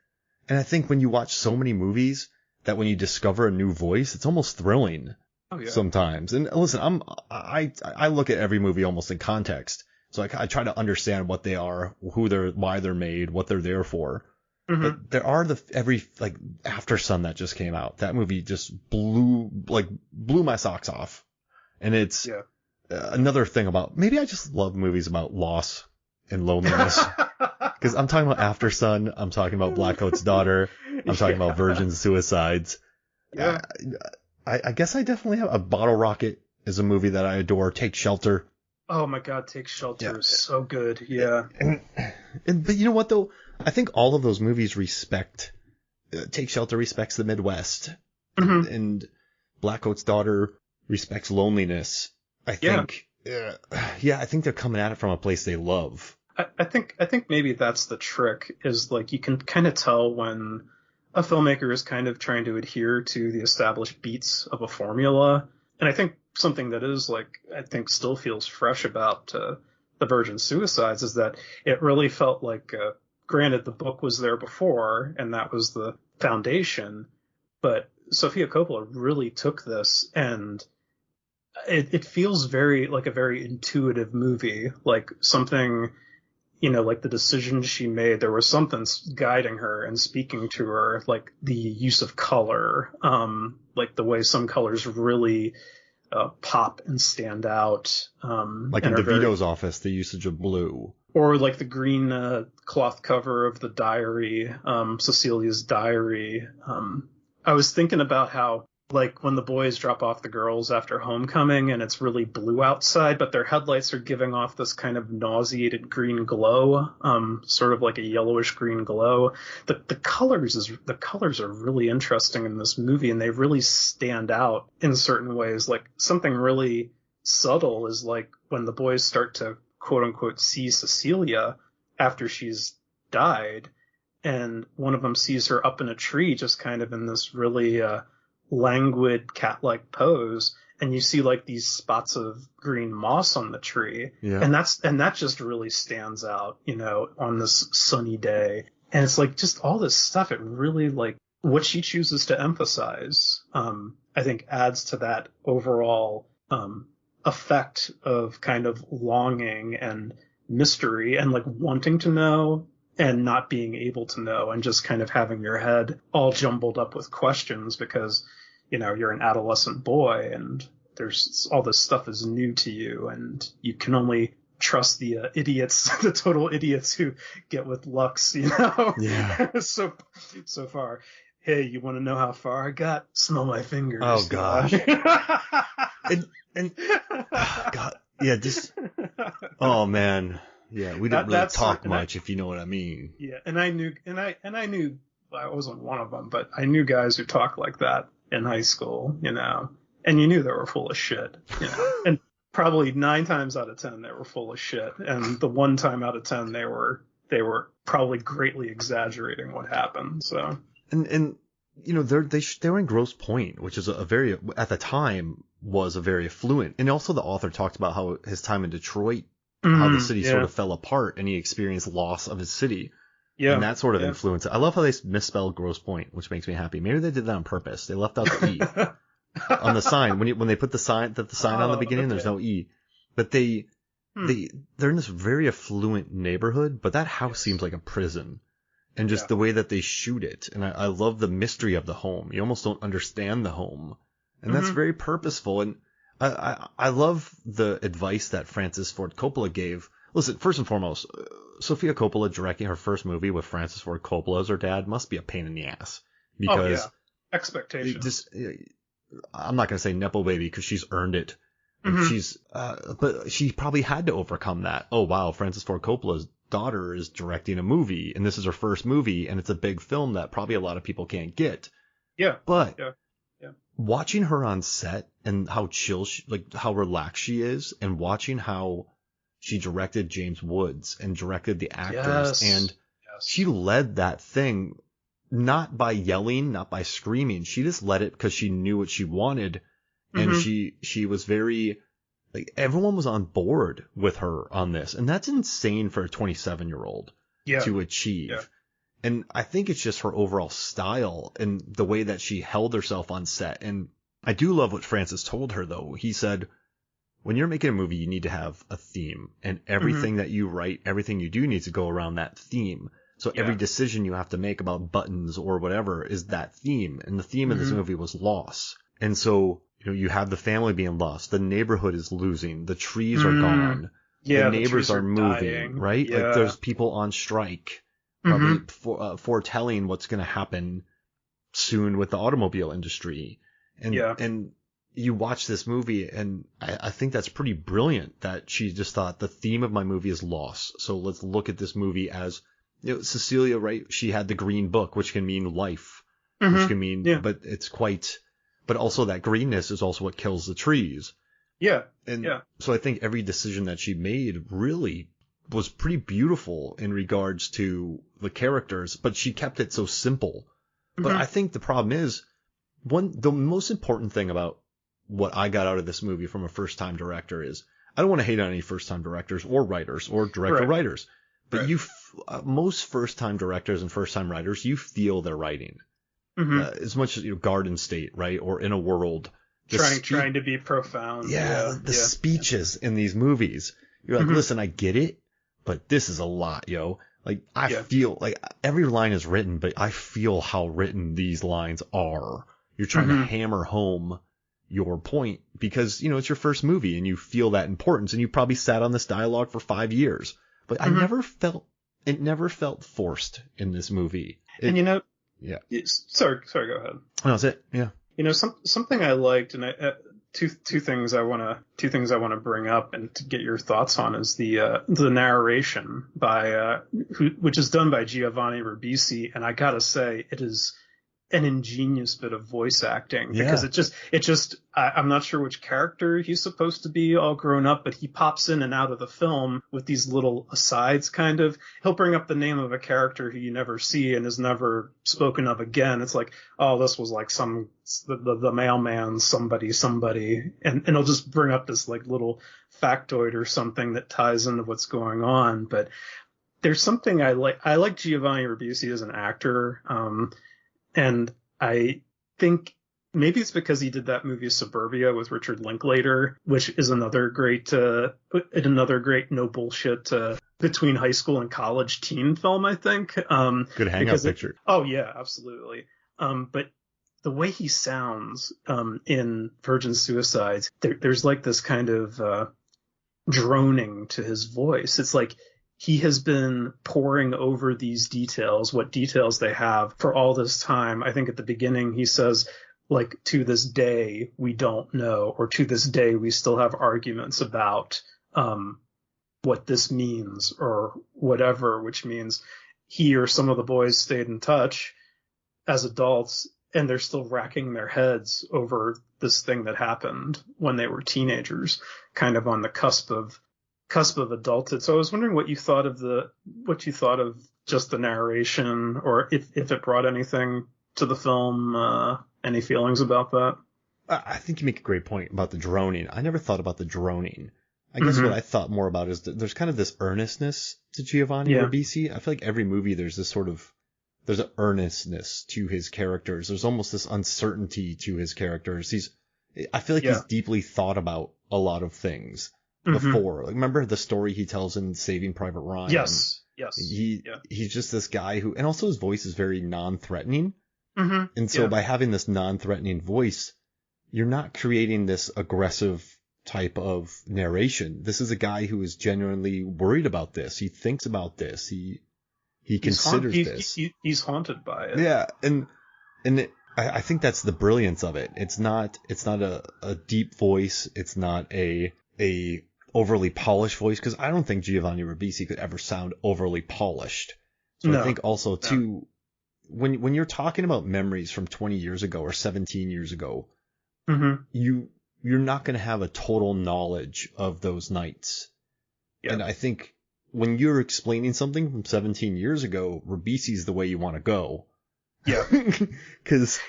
And I think when you watch so many movies, that when you discover a new voice, it's almost thrilling sometimes. And listen, I look at every movie almost in context. So I try to understand what they are, why they're made, what they're there for. Mm-hmm. But there are every After Sun that just came out. That movie just blew my socks off. And it's another thing about, maybe I just love movies about loss and loneliness. Because I'm talking about After Sun, I'm talking about Blackcoat's Daughter, I'm talking about Virgin Suicides. Yeah. I guess I definitely have a Bottle Rocket is a movie that I adore. Take Shelter. Oh my God, Take Shelter is so good. Yeah. But you know what though? I think all of those movies Take Shelter respects the Midwest, and Blackcoat's Daughter respects loneliness. I think, I think they're coming at it from a place they love. I think maybe that's the trick, is like you can kind of tell when a filmmaker is kind of trying to adhere to the established beats of a formula. And I think something that is I think still feels fresh about The Virgin Suicides is that it really felt like, granted the book was there before and that was the foundation, but Sofia Coppola really took this, and it feels very like a very intuitive movie, like something, like the decisions she made, there was something guiding her and speaking to her, like the use of color, like the way some colors really pop and stand out. Like in DeVito's office, the usage of blue. Or like the green cloth cover of the diary, Cecilia's diary. I was thinking about how, like, when the boys drop off the girls after homecoming and it's really blue outside, but their headlights are giving off this kind of nauseated green glow, sort of like a yellowish green glow. The colors are really interesting in this movie, and they really stand out in certain ways. Like, something really subtle is like when the boys start to quote unquote see Cecilia after she's died, and one of them sees her up in a tree, just kind of in this really languid cat-like pose, and you see like these spots of green moss on the tree, and that just really stands out, on this sunny day. And it's like just all this stuff, it really like what she chooses to emphasize, I think adds to that overall effect of kind of longing and mystery and like wanting to know and not being able to know, and just kind of having your head all jumbled up with questions because, you know, you're an adolescent boy and there's all this stuff is new to you, and you can only trust the idiots, the total idiots who get with Lux, you know? Yeah. so far. Hey, you want to know how far I got? Smell my fingers. Oh gosh. and God, yeah, just, oh man. Yeah, we didn't really talk much, if you know what I mean. Yeah, and I knew I wasn't one of them, but I knew guys who talked like that in high school, you know, and you knew they were full of shit, you know, and probably 9 times out of 10 they were full of shit, and the 1 time out of 10 they were probably greatly exaggerating what happened. So and you know, they were in Grosse Pointe, which is a very, at the time, was a very affluent, and also the author talked about how his time in Detroit, how the city sort of fell apart and he experienced loss of his city. Yeah. And that sort of influenced it. I love how they misspelled Grosse Pointe, which makes me happy. Maybe they did that on purpose. They left out the E on the sign. When they put the sign on the beginning, there's no E. But they're in this very affluent neighborhood, but that house seems like a prison. And just the way that they shoot it. And I love the mystery of the home. You almost don't understand the home. And that's very purposeful. And I love the advice that Francis Ford Coppola gave. Listen, first and foremost, Sofia Coppola directing her first movie with Francis Ford Coppola as her dad must be a pain in the ass. Because expectations. I'm not going to say Nepo baby because she's earned it. But she probably had to overcome that. Oh, wow, Francis Ford Coppola's daughter is directing a movie, and this is her first movie, and it's a big film that probably a lot of people can't get. Yeah. But watching her on set and how chill, how relaxed she is, and watching how she directed James Woods and directed the actors, and she led that thing not by yelling, not by screaming. She just led it because she knew what she wanted, and she was very, like, everyone was on board with her on this, and that's insane for a 27-year-old to achieve. Yeah. And I think it's just her overall style and the way that she held herself on set. And I do love what Francis told her, though. He said, when you're making a movie, you need to have a theme, and everything that you write, everything you do needs to go around that theme. So every decision you have to make about buttons or whatever is that theme. And the theme of this movie was loss. And so, you know, you have the family being lost. The neighborhood is losing. The trees are gone. Yeah, the neighbors are moving, dying. Right? Yeah. Like, there's people on strike. Probably foretelling what's going to happen soon with the automobile industry. And you watch this movie, and I think that's pretty brilliant that she just thought the theme of my movie is loss. So let's look at this movie as, you know, Cecilia, right? She had the green book, which can mean life, which can mean, but it's quite, but also that greenness is also what kills the trees. Yeah. So I think every decision that she made really was pretty beautiful in regards to the characters, but she kept it so simple. But I think the problem is, the most important thing about what I got out of this movie from a first-time director is, I don't want to hate on any first-time directors or writers or director-writers, but most first-time directors and first-time writers, you feel their writing. As much as, you know, Garden State, right? Or In a World. Trying to be profound. The speeches in these movies. You're like, listen, I get it, but this is a lot, yo. Like, I feel like every line is written, but I feel how written these lines are. You're trying to hammer home your point because, you know, it's your first movie and you feel that importance, and you probably sat on this dialogue for 5 years. But it never felt forced in this movie. And, you know, sorry, go ahead. No, that's it. Yeah. You know, something I liked, and two things I want to bring up and to get your thoughts on is the narration by which is done by Giovanni Ribisi, and I gotta say it is an ingenious bit of voice acting because it just I'm not sure which character he's supposed to be all grown up, but he pops in and out of the film with these little asides. Kind of, he'll bring up the name of a character who you never see and is never spoken of again. It's like, oh, this was like the mailman, somebody, and he'll just bring up this like little factoid or something that ties into what's going on. But there's something I like Giovanni Ribisi as an actor. And I think maybe it's because he did that movie Suburbia with Richard Linklater, which is another great no bullshit between high school and college teen film, I think. Good hangout picture. Oh yeah, absolutely. But the way he sounds in Virgin Suicides, there's like this kind of droning to his voice. It's like he has been poring over these details, what details they have for all this time. I think at the beginning he says, like, to this day, we don't know, or to this day, we still have arguments about what this means or whatever, which means he or some of the boys stayed in touch as adults, and they're still racking their heads over this thing that happened when they were teenagers, kind of on the cusp of adulthood. So I was wondering what you thought of just the narration, or if it brought anything to the film, any feelings about that? I think you make a great point about the droning. I never thought about the droning. I guess what I thought more about is that there's kind of this earnestness to Giovanni Ribisi. I feel like every movie there's an earnestness to his characters. There's almost this uncertainty to his characters. I feel like he's deeply thought about a lot of things before. Like, remember the story he tells in Saving Private Ryan? Yes. He's just this guy who, and also his voice is very non-threatening. And so Yeah. by having this non-threatening voice, you're not creating this aggressive type of narration. This is a guy who is genuinely worried about this. He thinks about this. He considers this. He's haunted by it. Yeah, and I think that's the brilliance of it. It's not a deep voice. It's not a overly polished voice, because I don't think Giovanni Ribisi could ever sound overly polished. So I think also too, when you're talking about memories from 20 years ago or 17 years ago, you're not going to have a total knowledge of those nights. Yeah. And I think when you're explaining something from 17 years ago, Ribisi's the way you want to go. Yeah. Because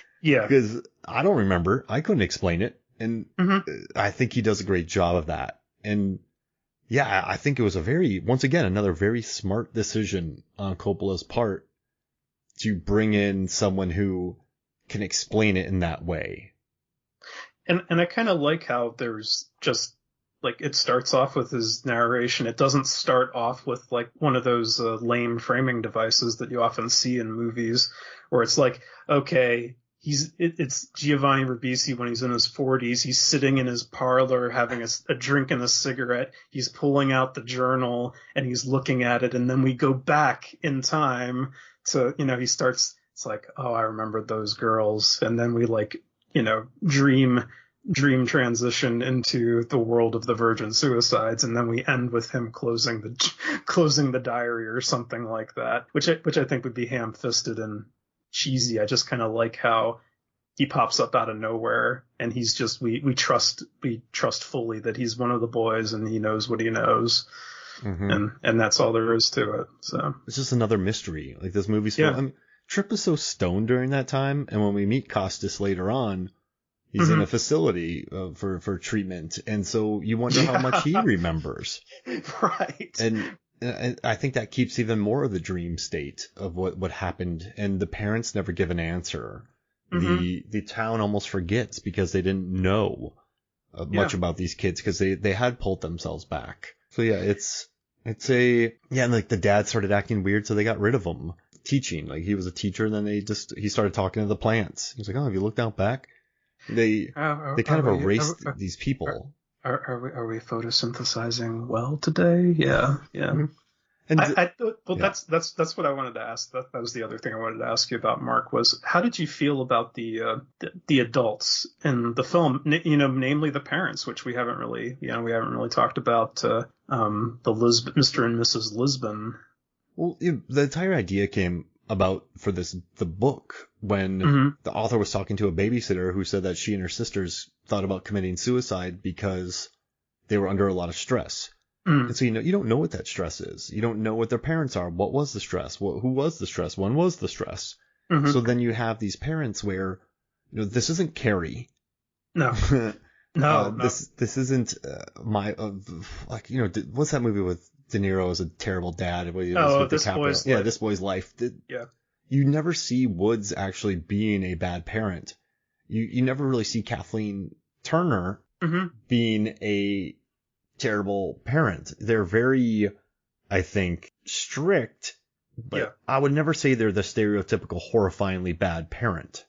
I don't remember. I couldn't explain it. And I think he does a great job of that. And yeah, I think it was once again, another very smart decision on Coppola's part to bring in someone who can explain it in that way. And I kind of like how there's just, like, it starts off with his narration. It doesn't start off with, like, one of those lame framing devices that you often see in movies where it's like, okay, it's Giovanni Ribisi when he's in his 40s. He's sitting in his parlor having a drink and a cigarette. He's pulling out the journal and he's looking at it. And then we go back in time to, he starts, it's like, oh, I remember those girls. And then we, like, dream transition into the world of the Virgin Suicides, and then we end with him closing the diary or something like that, which I think would be ham-fisted and cheesy. I just kind of like how he pops up out of nowhere, and he's just we trust fully that he's one of the boys and he knows what he knows, and that's all there is to it. So it's just another mystery. Like, this movie's full. Tripp is so stoned during that time, and when we meet Costas later on, he's in a facility for treatment, and so you wonder how much he remembers. Right. And I think that keeps even more of the dream state of what happened, and the parents never give an answer. The town almost forgets because they didn't know much about these kids, because they had pulled themselves back. So yeah, and like the dad started acting weird, so they got rid of him. Teaching, like, he was a teacher, and then he started talking to the plants. He was like, oh, have you looked out back? They kind of erased these people. Are we photosynthesizing well today? Yeah. And that's what I wanted to ask. That was the other thing I wanted to ask you about, Mark, was how did you feel about the adults in the film? Namely the parents, which we haven't really talked about. The Lisbon, Mr. and Mrs. Lisbon. Well, the entire idea came about for the book when the author was talking to a babysitter who said that she and her sisters thought about committing suicide because they were under a lot of stress. And so, you don't know what that stress is. You don't know what their parents are. What was the stress? Who was the stress? When was the stress? So then you have these parents where, this isn't Carrie. No. No. This isn't what's that movie with De Niro as a terrible dad? This Boy's Life. This Boy's Life. you never see Woods actually being a bad parent. You never really see Kathleen Turner being a terrible parent. They're very, I think, strict, but I would never say they're the stereotypical horrifyingly bad parent.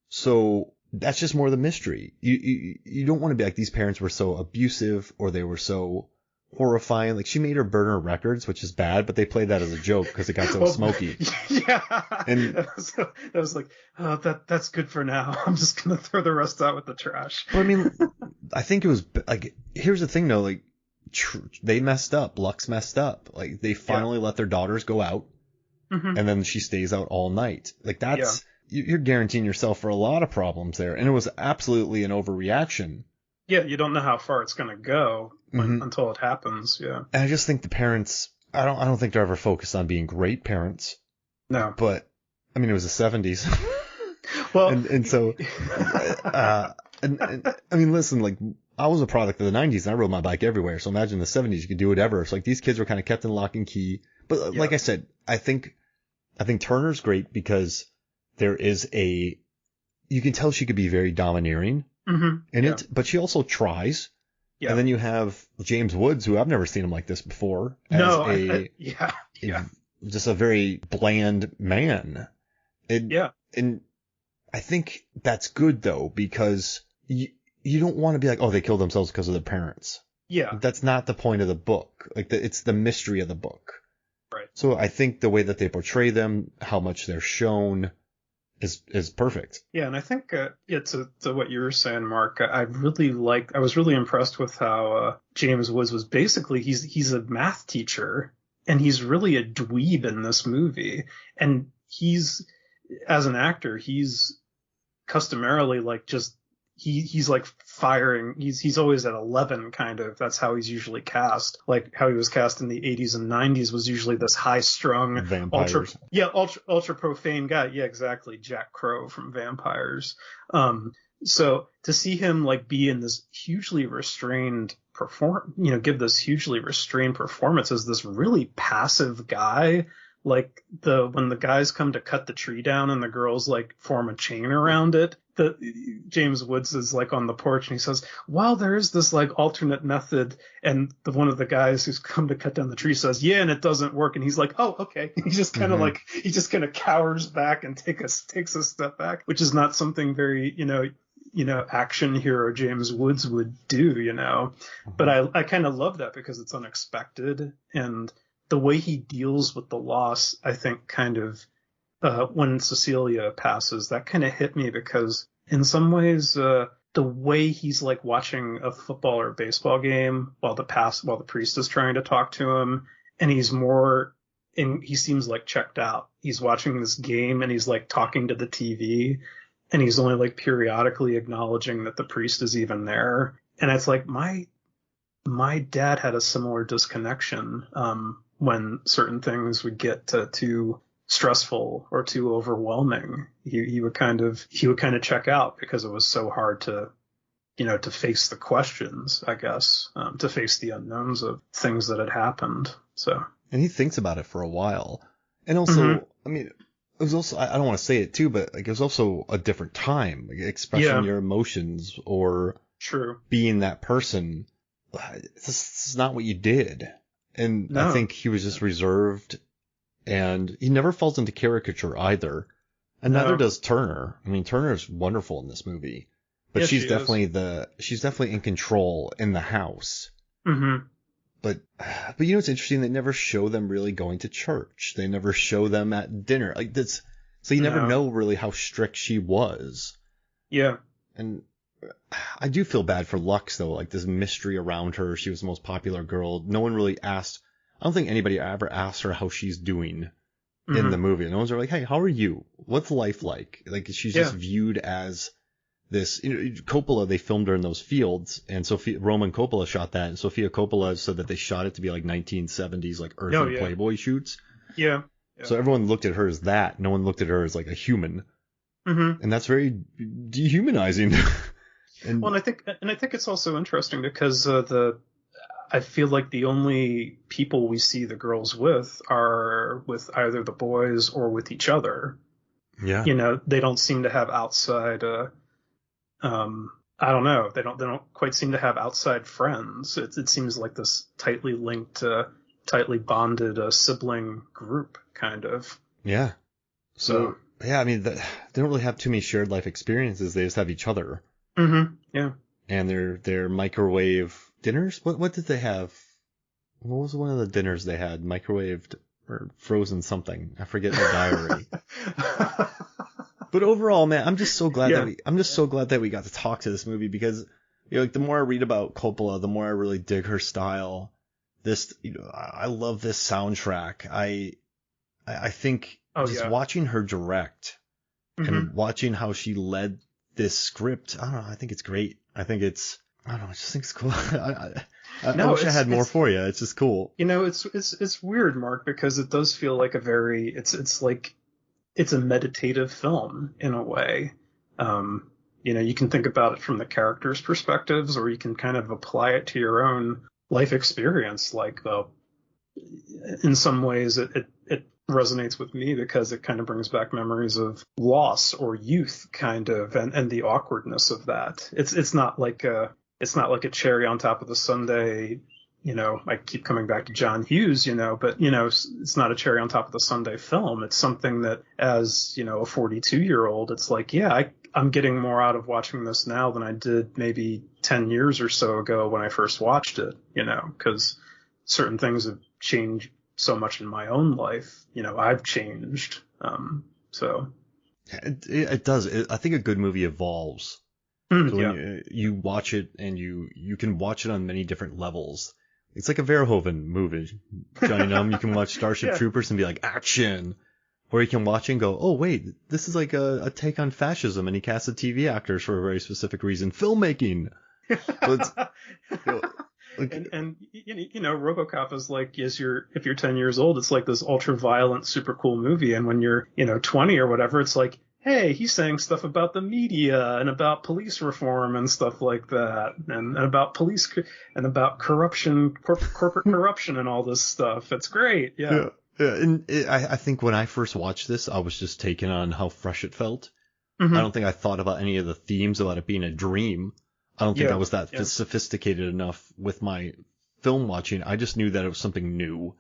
So that's just more the mystery. You don't want to be like, these parents were so abusive or they were so horrifying. Like, she made her burn her records, which is bad, but they played that as a joke because it got so smoky. Yeah. And that was like, oh, that's good for now. I'm just going to throw the rest out with the trash. Well, I mean, I think it was like, here's the thing though, like, they messed up. Lux messed up. Like, they finally let their daughters go out and then she stays out all night. Like, that's, you're guaranteeing yourself for a lot of problems there. And it was absolutely an overreaction. Yeah, you don't know how far it's going to go until it happens. Yeah. And I just think the parents, I don't think they're ever focused on being great parents. No. But I mean, it was the 70s. Well, and so, and I mean, listen, like, I was a product of the 90s and I rode my bike everywhere. So imagine the 70s, you could do whatever. So like, these kids were kind of kept in lock and key. But like I said, I think Turner's great because there is you can tell she could be very domineering in it, but she also tries. Yeah. And then you have James Woods, who I've never seen him like this before. As just a very bland man. And I think that's good though, because you don't want to be like, oh, they killed themselves because of their parents. Yeah. That's not the point of the book. Like, it's the mystery of the book. Right. So I think the way that they portray them, how much they're shown, is perfect. Yeah, and I think to what you were saying, Mark, I was really impressed with how James Woods was basically, he's a math teacher and he's really a dweeb in this movie, and he's, as an actor, he's customarily like just he's like firing, he's always at 11 kind of. That's how he's usually cast. Like how he was cast in the 80s and 90s was usually this high-strung ultra profane guy. Yeah, exactly. Jack Crow from Vampires. So to see him like be in this hugely restrained give this hugely restrained performance as this really passive guy. Like when the guys come to cut the tree down and the girls like form a chain around it, James Woods is like on the porch and he says, well, there is this like alternate method. And one of the guys who's come to cut down the tree says, yeah, and it doesn't work. And he's like, oh, okay. He just kind of he just kind of cowers back and takes a step back, which is not something very, action hero James Woods would do, But I kind of love that because it's unexpected, and the way he deals with the loss, I think, kind of when Cecilia passes, that kind of hit me because in some ways, the way he's like watching a football or baseball game while the priest is trying to talk to him, and he seems like checked out. He's watching this game and he's like talking to the TV, and he's only like periodically acknowledging that the priest is even there. And it's like my dad had a similar disconnection when certain things would get too stressful or too overwhelming. He would kind of check out because it was so hard to face the questions, I guess, to face the unknowns of things that had happened. So, and he thinks about it for a while. And also, I mean, it was also, I don't want to say it too, but like, it was also a different time, like expressing your emotions or being that person. This is not what you did. And I think he was just reserved, and he never falls into caricature either. And neither does Turner. I mean, Turner's wonderful in this movie, but she's definitely in control in the house. Mm-hmm. But it's interesting. They never show them really going to church. They never show them at dinner. Like that's, so you never know really how strict she was. Yeah. And I do feel bad for Lux though, like this mystery around her. She was the most popular girl. No one really asked. I don't think anybody ever asked her how she's doing in the movie. No one's like, hey, how are you? What's life like? Like she's just viewed as this. Coppola, they filmed her in those fields, and Roman Coppola shot that, and Sofia Coppola said that they shot it to be like 1970s, like earthy Playboy shoots. Yeah. So everyone looked at her as that. No one looked at her as like a human, and that's very dehumanizing. And I think it's also interesting because I feel like the only people we see the girls with are with either the boys or with each other. Yeah. They don't seem to have outside, I don't know. They don't quite seem to have outside friends. It seems like this tightly linked, tightly bonded sibling group, kind of. Yeah. So yeah, I mean, they don't really have too many shared life experiences. They just have each other. Mm-hmm. Yeah. And their microwave dinners. What did they have? What was one of the dinners they had? Microwaved or frozen something? I forget the diary. But overall, man, I'm just so glad that we got to talk to this movie because, like the more I read about Coppola, the more I really dig her style. This, I love this soundtrack. I think watching her direct and watching how she led this script, I don't know, I think it's great. I just think it's cool. I wish I had more for you. It's just cool. It's weird, Mark, because it does feel like it's like, it's a meditative film in a way. You can think about it from the characters' perspectives, or you can kind of apply it to your own life experience. Like, in some ways, it resonates with me because it kind of brings back memories of loss or youth, kind of, and the awkwardness of that. It's not like a cherry on top of the sundae. I keep coming back to John Hughes, but, it's not a cherry on top of the sundae film. It's something that as, a 42-year-old, it's like, yeah, I'm getting more out of watching this now than I did maybe 10 years or so ago when I first watched it, because certain things have changed so much in my own life. I've changed. So. It does. I think a good movie evolves. So when you watch it and you can watch it on many different levels. It's like a Verhoeven movie, Jonny Numb. You can watch Starship Troopers and be like, action. Or you can watch it and go, oh, wait, this is like a take on fascism, and he casted TV actors for a very specific reason. Filmmaking. So it's, and RoboCop is like, if you're 10 years old, it's like this ultra violent, super cool movie. And when you're, 20 or whatever, it's like, hey, he's saying stuff about the media and about police reform and stuff like that, and about police and about corruption, corporate corruption and all this stuff. It's great. Yeah. And I think when I first watched this, I was just taken on how fresh it felt. Mm-hmm. I don't think I thought about any of the themes about it being a dream. I don't think I was that sophisticated enough with my film watching. I just knew that it was something new.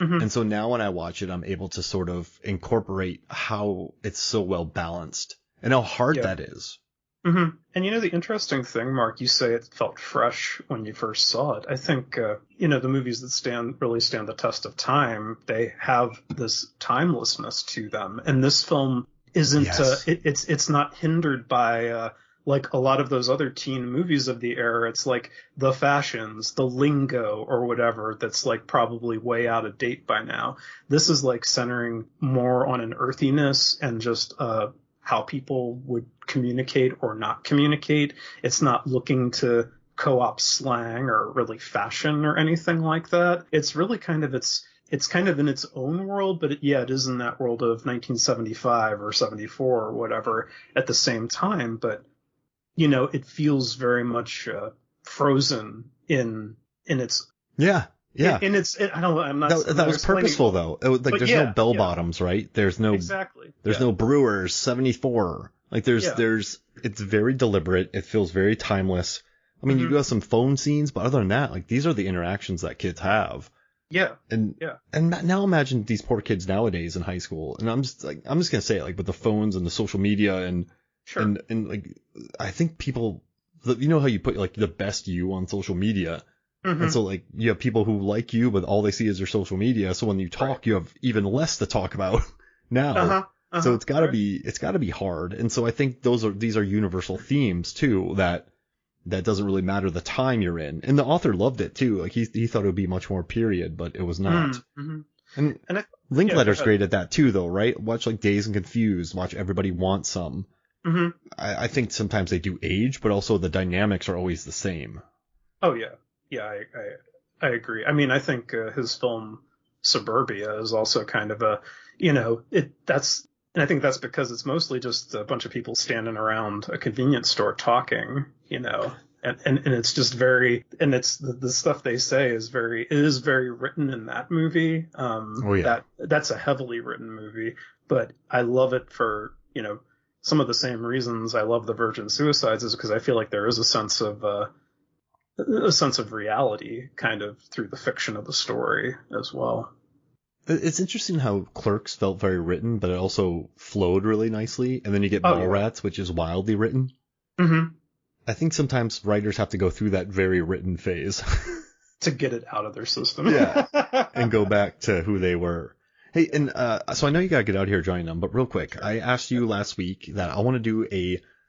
Mm-hmm. And so now when I watch it, I'm able to sort of incorporate how it's so well balanced and how hard that is. Mm-hmm. And the interesting thing, Mark, you say it felt fresh when you first saw it. I think, the movies that really stand the test of time, they have this timelessness to them. And this film isn't, it's not hindered by, like a lot of those other teen movies of the era. It's like the fashions, the lingo or whatever that's like probably way out of date by now. This is like centering more on an earthiness and just how people would communicate or not communicate. It's not looking to co-op slang or really fashion or anything like that. It's really kind of it's kind of in its own world, but it is in that world of 1975 or 74 or whatever at the same time. But it feels very much frozen in its in its. I don't. I'm not. That was purposeful though. It was like there's no bell bottoms, right? There's no There's no Brewers 74. Like there's it's very deliberate. It feels very timeless. I mean, you got some phone scenes, but other than that, like these are the interactions that kids have. Yeah. And now imagine these poor kids nowadays in high school. And I'm just gonna say it, like with the phones and the social media and. Sure. And like, I think people, how you put like the best you on social media. Mm-hmm. And so like you have people who like you, but all they see is your social media. So when you talk, you have even less to talk about now. So it's gotta be hard. And so I think these are universal themes too, that doesn't really matter the time you're in. And the author loved it too. Like he thought it would be much more period, but it was not. Mm-hmm. And Linklater's great at that too though, right? Watch like Dazed and Confused, watch Everybody Wants Some. Mm-hmm. I think sometimes they do age, but also the dynamics are always the same. Oh yeah, I agree. I mean, I think his film Suburbia is also kind of a, and I think that's because it's mostly just a bunch of people standing around a convenience store talking, And it's just very, and it's the stuff they say is very written in that movie. That's a heavily written movie, but I love it for, some of the same reasons I love The Virgin Suicides is because I feel like there is a sense of reality kind of through the fiction of the story as well. It's interesting how Clerks felt very written, but it also flowed really nicely. And then you get Mallrats, which is wildly written. Mm-hmm. I think sometimes writers have to go through that very written phase to get it out of their system. Yeah. And go back to who they were. Hey, and so I know you got to get out here, Jonny Numb, but real quick, I asked you last week that I want to do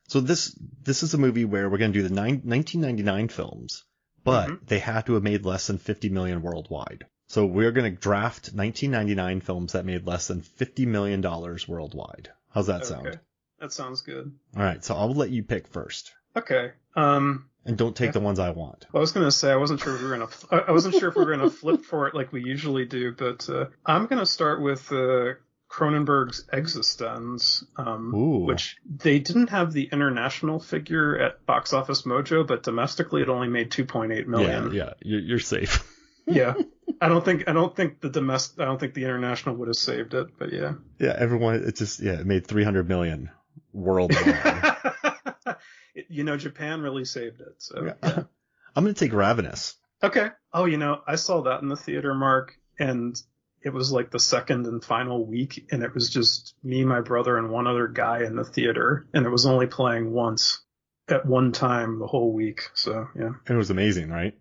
so this is a movie where we're going to do the 1999 films, but they had to have made less than 50 million worldwide. So we're going to draft 1999 films that made less than $50 million worldwide. How's that sound? That sounds good. All right, so I'll let you pick first. Okay. And don't take the ones I want. I was gonna say I wasn't sure if we were gonna flip for it like we usually do, but I'm gonna start with Cronenberg's Existenz, which they didn't have the international figure at Box Office Mojo, but domestically it only made 2.8 million. Yeah, you're safe. Yeah. I don't think the international would have saved it, but yeah. Yeah, it made 300 million worldwide. Japan really saved it. So yeah. I'm going to take Ravenous. Okay. Oh, I saw that in the theater, Mark, and it was like the second and final week, and it was just me, my brother, and one other guy in the theater, and it was only playing once at one time the whole week. So yeah. It was amazing, right?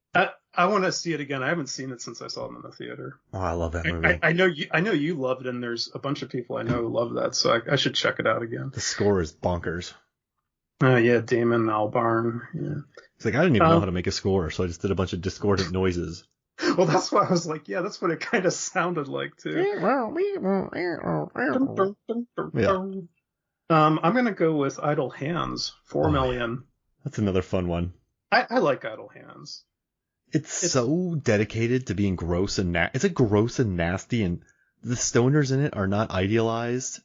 I want to see it again. I haven't seen it since I saw it in the theater. Oh, I love that movie. I know you love it, and there's a bunch of people I know who love that, so I should check it out again. The score is bonkers. Yeah, Damon Albarn. Yeah. It's like I didn't even know how to make a score, so I just did a bunch of discordant noises. Well, that's why I was like, yeah, that's what it kind of sounded like too. Yeah. I'm gonna go with Idle Hands, 4 million. That's another fun one. I like Idle Hands. It's so dedicated to being gross and it's like gross and nasty, and the stoners in it are not idealized.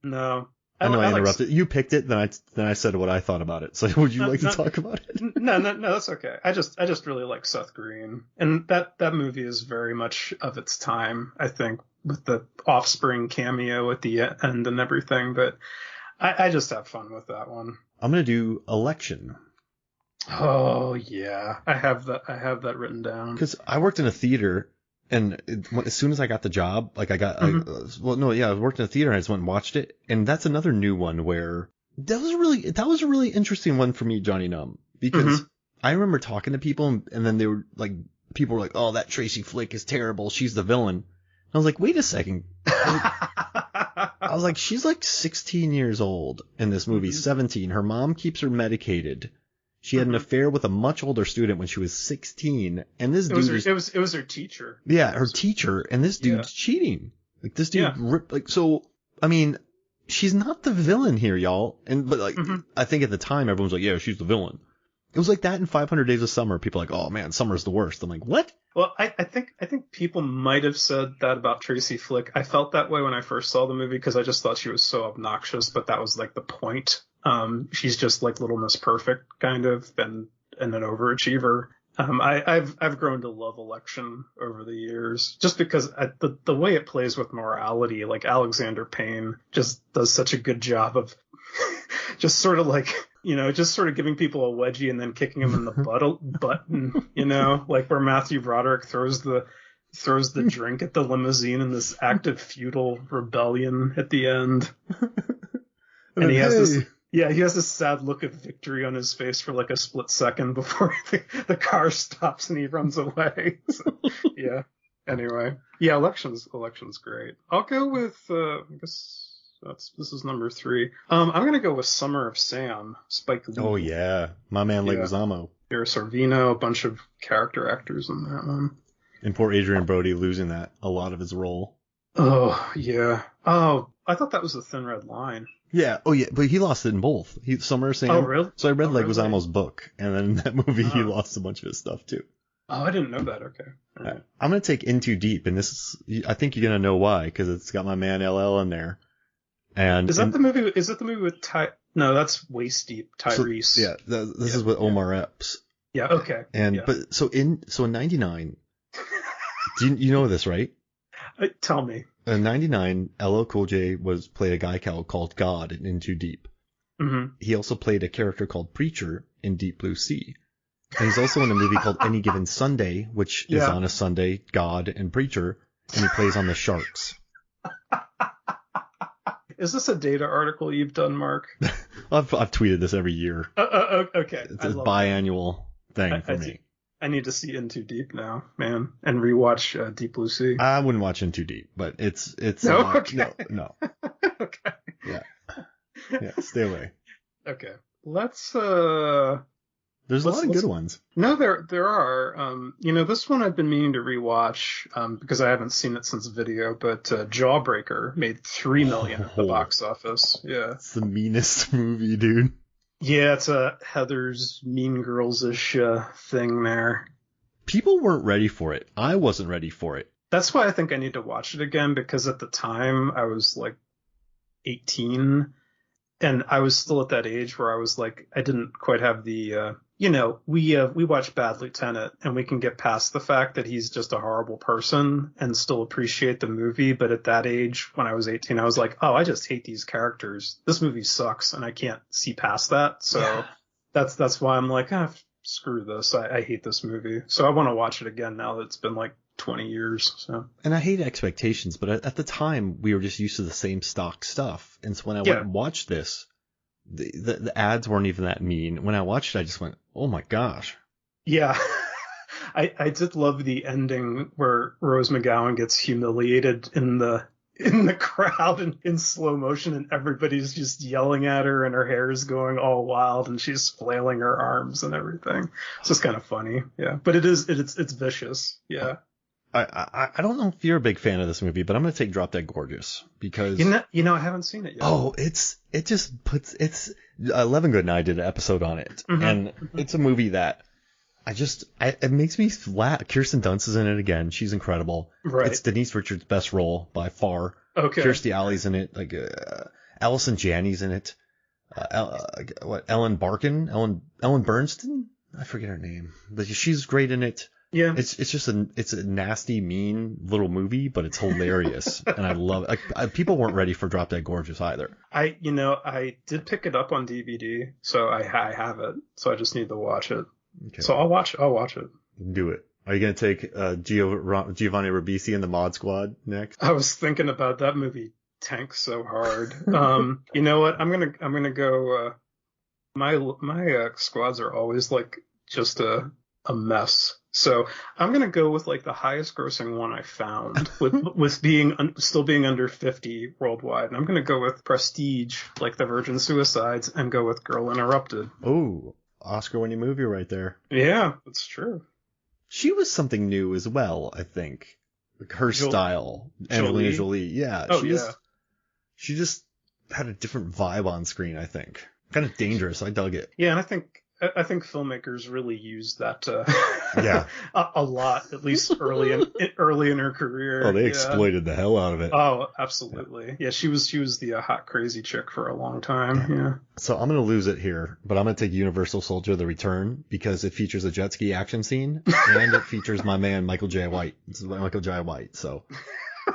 No. I know I interrupted. You picked it, then I said what I thought about it. So would you like to talk about it? No, that's okay. I just really like Seth Green, and that movie is very much of its time, I think, with the Offspring cameo at the end and everything. But I just have fun with that one. I'm gonna do Election. Oh yeah, I have that written down. Because I worked in a theater. And as soon as I got the job, like I worked in a theater and I just went and watched it. And that's another new one where that was a really interesting one for me, Jonny Numb, because I remember talking to people and then they were like, people were like, oh, that Tracy Flick is terrible. She's the villain. And I was like, wait a second. I was like, she's like 16 years old in this movie, 17. Her mom keeps her medicated. She had an affair with a much older student when she was 16, and this dude it was her teacher. Yeah, her teacher, and this dude's cheating. Like this dude I mean, she's not the villain here, y'all. But I think at the time everyone's like, yeah, she's the villain. It was like that in 500 Days of Summer. People are like, oh man, Summer's the worst. I'm like, what? Well, I think people might have said that about Tracy Flick. I felt that way when I first saw the movie because I just thought she was so obnoxious, but that was like the point. She's just like Little Miss Perfect kind of, and an overachiever. I've grown to love Election over the years just because the way it plays with morality, like Alexander Payne just does such a good job of just sort of like, just sort of giving people a wedgie and then kicking them in the button, like where Matthew Broderick throws the drink at the limousine in this act of futile rebellion at the end. And he has this sad look of victory on his face for like a split second before the car stops and he runs away. So, yeah. Anyway, yeah, election's great. I'll go with I guess this is number 3. I'm gonna go with Summer of Sam, Spike Lee. Oh yeah, my man Leguizamo. Vera Sorvino, a bunch of character actors in that one. And poor Adrian Brody losing a lot of his role. Oh yeah. Oh, I thought that was the Thin Red Line. Yeah. Oh, yeah. But he lost it in both. Summer of Sam. Oh, really? So I read Leguizamo's book, and then in that movie he lost a bunch of his stuff too. Oh, I didn't know that. Okay. All right. I'm gonna take In Too Deep, and I think you're gonna know why, because it's got my man LL in there. And is that the movie? Is it the movie with No, that's Waist Deep. Tyrese. So, yeah. This is with Omar Epps. Yeah. Okay. And Yeah. but so in '99, you know this, right? Tell me. In '99, LL Cool J played a guy called God in Too Deep. Mm-hmm. He also played a character called Preacher in Deep Blue Sea. And he's also in a movie called Any Given Sunday, which is on a Sunday, God and Preacher, and he plays on the Sharks. Is this a data article you've done, Mark? I've tweeted this every year. Okay. It's a biannual thing for me. I need to see In Too Deep now, man, and rewatch Deep Blue Sea. I wouldn't watch In Too Deep, but it's no, okay. no. Okay. Yeah, stay away. Okay. Let's There's a lot of good ones. No, there are. This one I've been meaning to rewatch because I haven't seen it since video, but Jawbreaker made $3 million at the box office. Yeah. It's the meanest movie, dude. Yeah, it's a Heather's Mean Girls-ish thing there. People weren't ready for it. I wasn't ready for it. That's why I think I need to watch it again, because at the time I was like 18 and I was still at that age where I was like, I didn't quite have the, we watch Bad Lieutenant and we can get past the fact that he's just a horrible person and still appreciate the movie. But at that age, when I was 18, I was like, oh, I just hate these characters. This movie sucks and I can't see past that. So that's why I'm like, screw this. I hate this movie. So I want to watch it again now that it's been like 20 years. So. And I hate expectations, but at the time we were just used to the same stock stuff. And so when I went and watched this, the ads weren't even that mean. When I watched it, I just went, oh my gosh. Yeah. I did love the ending where Rose McGowan gets humiliated in the crowd and in slow motion, and everybody's just yelling at her and her hair is going all wild and she's flailing her arms and everything. It's just kind of funny. Yeah. But it's vicious. Yeah. I don't know if you're a big fan of this movie, but I'm going to take Drop Dead Gorgeous because I haven't seen it yet. Oh, it's Levingood and I did an episode on it, and it's a movie that it makes me laugh. Kirsten Dunst is in it again. She's incredible. Right. It's Denise Richards' best role by far. Okay. Kirstie Alley's in it. Like Allison Janney's in it. Ellen Bernstein? I forget her name, but she's great in it. Yeah. It's a nasty, mean little movie, but it's hilarious, and I love it. Like, people weren't ready for Drop Dead Gorgeous either. I did pick it up on DVD, so I have it. So I just need to watch it. Okay. So I'll watch it. Do it. Are you gonna take Giovanni Ribisi and the Mod Squad next? I was thinking about that movie. Tanks so hard. You know what? I'm gonna go. My squads are always like just a mess. So I'm going to go with like the highest grossing one I found with still being under 50 worldwide. And I'm going to go with Prestige, like the Virgin Suicides, and go with Girl Interrupted. Oh, Oscar-winning movie right there. Yeah, that's true. She was something new as well, I think. Like her style. Angelina Jolie. Yeah. Oh, she just had a different vibe on screen, I think. Kind of dangerous. I dug it. Yeah, and I think filmmakers really used that a lot, at least early in her career. Oh, they exploited the hell out of it. Oh, absolutely. Yeah, she was the hot crazy chick for a long time. Yeah. So I'm gonna lose it here, but I'm gonna take Universal Soldier: The Return because it features a jet ski action scene and it features my man Michael J. White. This is Michael J. White, so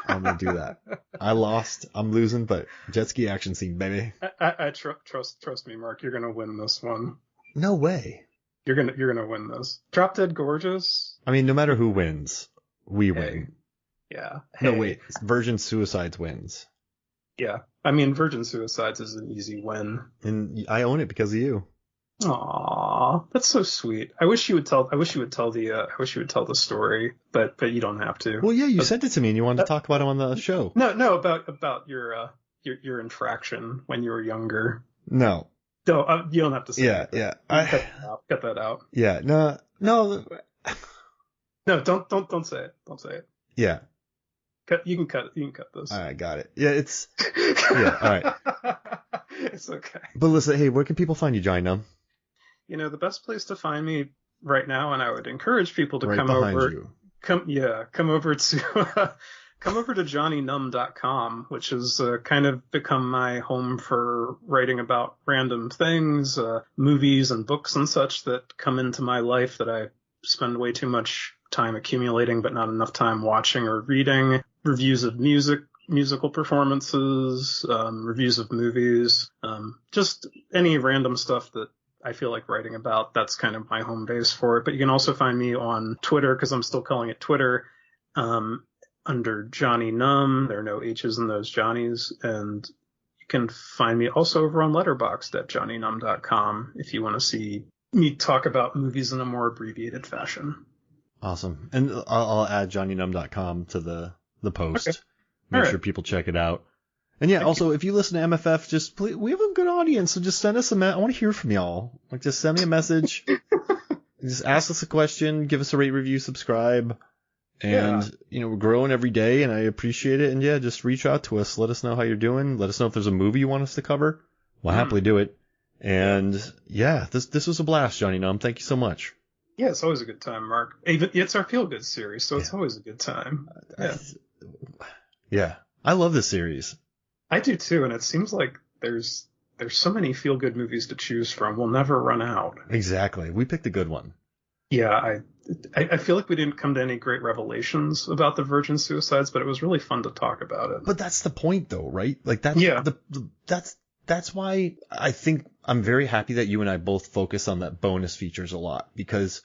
I'm gonna do that. I lost. I'm losing, but jet ski action scene, baby. I trust me, Mark. You're gonna win this one. No way. You're gonna win this. Drop Dead Gorgeous. I mean, no matter who wins, we win. Yeah. No, wait. Virgin Suicides wins. Yeah. I mean, Virgin Suicides is an easy win. And I own it because of you. Aw, that's so sweet. I wish you would tell the story, but you don't have to. Well, yeah, you sent it to me and you wanted to talk about it on the show. No, about your infraction when you were younger. No. No, you don't have to say that. Yeah. Cut that out. Yeah. No. No, don't say it. Don't say it. Yeah. You can cut this. All right, got it. Yeah, it's yeah. All right. It's okay. But listen, hey, where can people find you, Jonny Numb? The best place to find me right now, and I would encourage people to right come behind over. You. Come over to come over to JonnyNumb.com, which has kind of become my home for writing about random things, movies and books and such that come into my life that I spend way too much time accumulating, but not enough time watching or reading. Reviews of musical performances, reviews of movies, just any random stuff that I feel like writing about. That's kind of my home base for it. But you can also find me on Twitter, because I'm still calling it Twitter, under Jonny Numb. There are no H's in those Johnnies. And you can find me also over on Letterboxd at JonnyNumb.com if you want to see me talk about movies in a more abbreviated fashion. Awesome. And I'll add JonnyNumb.com to the post. Okay. Make sure people check it out. And yeah, also, if you listen to MFF, just please, we have a good audience, so just send us I want to hear from y'all. Like, just send me a message. Just ask us a question, give us a rate, review, subscribe. And, we're growing every day, and I appreciate it. And yeah, just reach out to us. Let us know how you're doing. Let us know if there's a movie you want us to cover. We'll happily do it. And yeah, this was a blast, Jonny Numb. Thank you so much. Yeah, it's always a good time, Mark. It's our Feel Good series, so it's always a good time. Yeah, I love this series. I do too, and it seems like there's so many Feel Good movies to choose from. We'll never run out. Exactly. We picked a good one. Yeah, I feel like we didn't come to any great revelations about the virgin suicides, but it was really fun to talk about it. But that's the point, though, right? Like that's why I think I'm very happy that you and I both focus on that bonus features a lot, because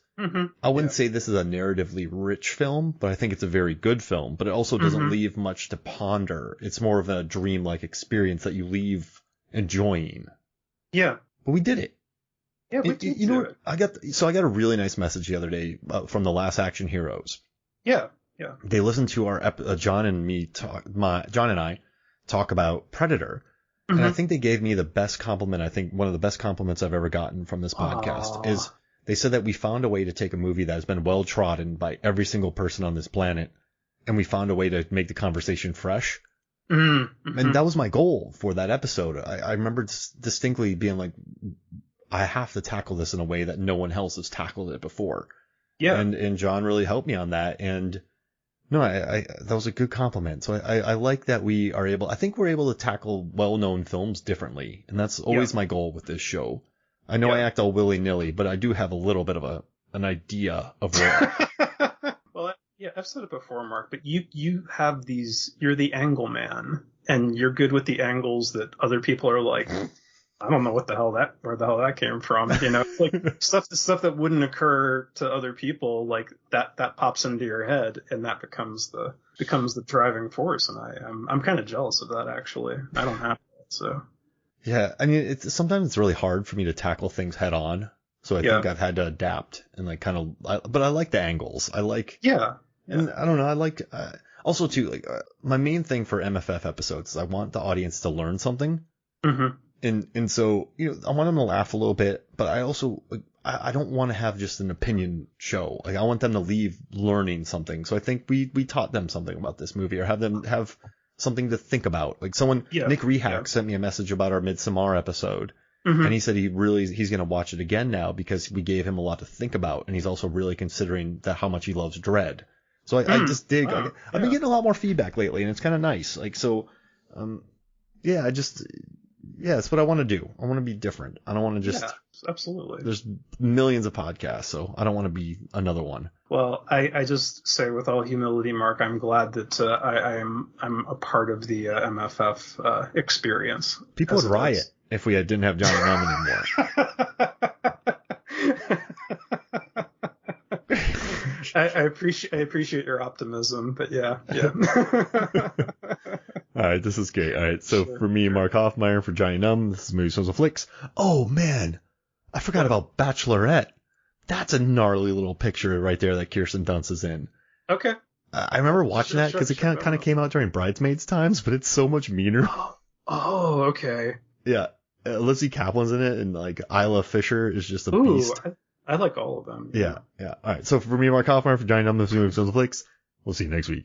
I wouldn't say this is a narratively rich film, but I think it's a very good film, but it also doesn't leave much to ponder. It's more of a dreamlike experience that you leave enjoying. Yeah. But we did it. Yeah, we did. You know what? I got a really nice message the other day from the Last Action Heroes. Yeah. Yeah. They listened to our John and I talk about Predator. And I think they gave me the best compliment. I think one of the best compliments I've ever gotten from this podcast is they said that we found a way to take a movie that has been well trodden by every single person on this planet, and we found a way to make the conversation fresh. And that was my goal for that episode. I remember distinctly being like, I have to tackle this in a way that no one else has tackled it before. Yeah. And John really helped me on that. And no, that was a good compliment. So I like that I think we're able to tackle well-known films differently. And that's always my goal with this show. I know I act all willy-nilly, but I do have a little bit of an idea of what. Well, yeah, I've said it before, Mark, but you have you're the angle man, and you're good with the angles that other people are like, I don't know where the hell that came from. Like stuff that wouldn't occur to other people, like that pops into your head, and that becomes the driving force. And I'm kind of jealous of that, actually. I don't have it, so. Yeah, I mean, sometimes it's really hard for me to tackle things head on. So I think I've had to adapt and like but I like the angles. I like. Yeah. And I don't know. I like, also too, like my main thing for MFF episodes is I want the audience to learn something. And so, I want them to laugh a little bit, but I also, I don't want to have just an opinion show. Like I want them to leave learning something. So I think we taught them something about this movie, or have them have something to think about. Like Nick Rehack sent me a message about our Midsommar episode. And he said he's going to watch it again now because we gave him a lot to think about. And he's also really considering how much he loves Dread. So I just dig. Wow. I've been getting a lot more feedback lately, and it's kind of nice. Like, so, it's what I want to do. I want to be different. I don't want to just. Yeah, absolutely. There's millions of podcasts, so I don't want to be another one. Well, I just say with all humility, Mark, I'm glad that I'm a part of the MFF experience. People would riot if we didn't have Jonny Numb anymore. I appreciate your optimism, but yeah. All right, this is great. All right, so for me, Mark Hoffmeyer, for Jonny Numb, this is Movies, Films, and Flicks. Oh man, I forgot about Bachelorette. That's a gnarly little picture right there that Kirsten Dunst is in. Okay. I remember watching that because it kind of came out during Bridesmaids times, but it's so much meaner. Oh, okay. Yeah, Lizzie Kaplan's in it, and like Isla Fisher is just a beast. I like all of them. Yeah. All right, so for me, Mark Hoffmeyer, for Jonny Numb, this is Movies, Films, and Flicks. We'll see you next week.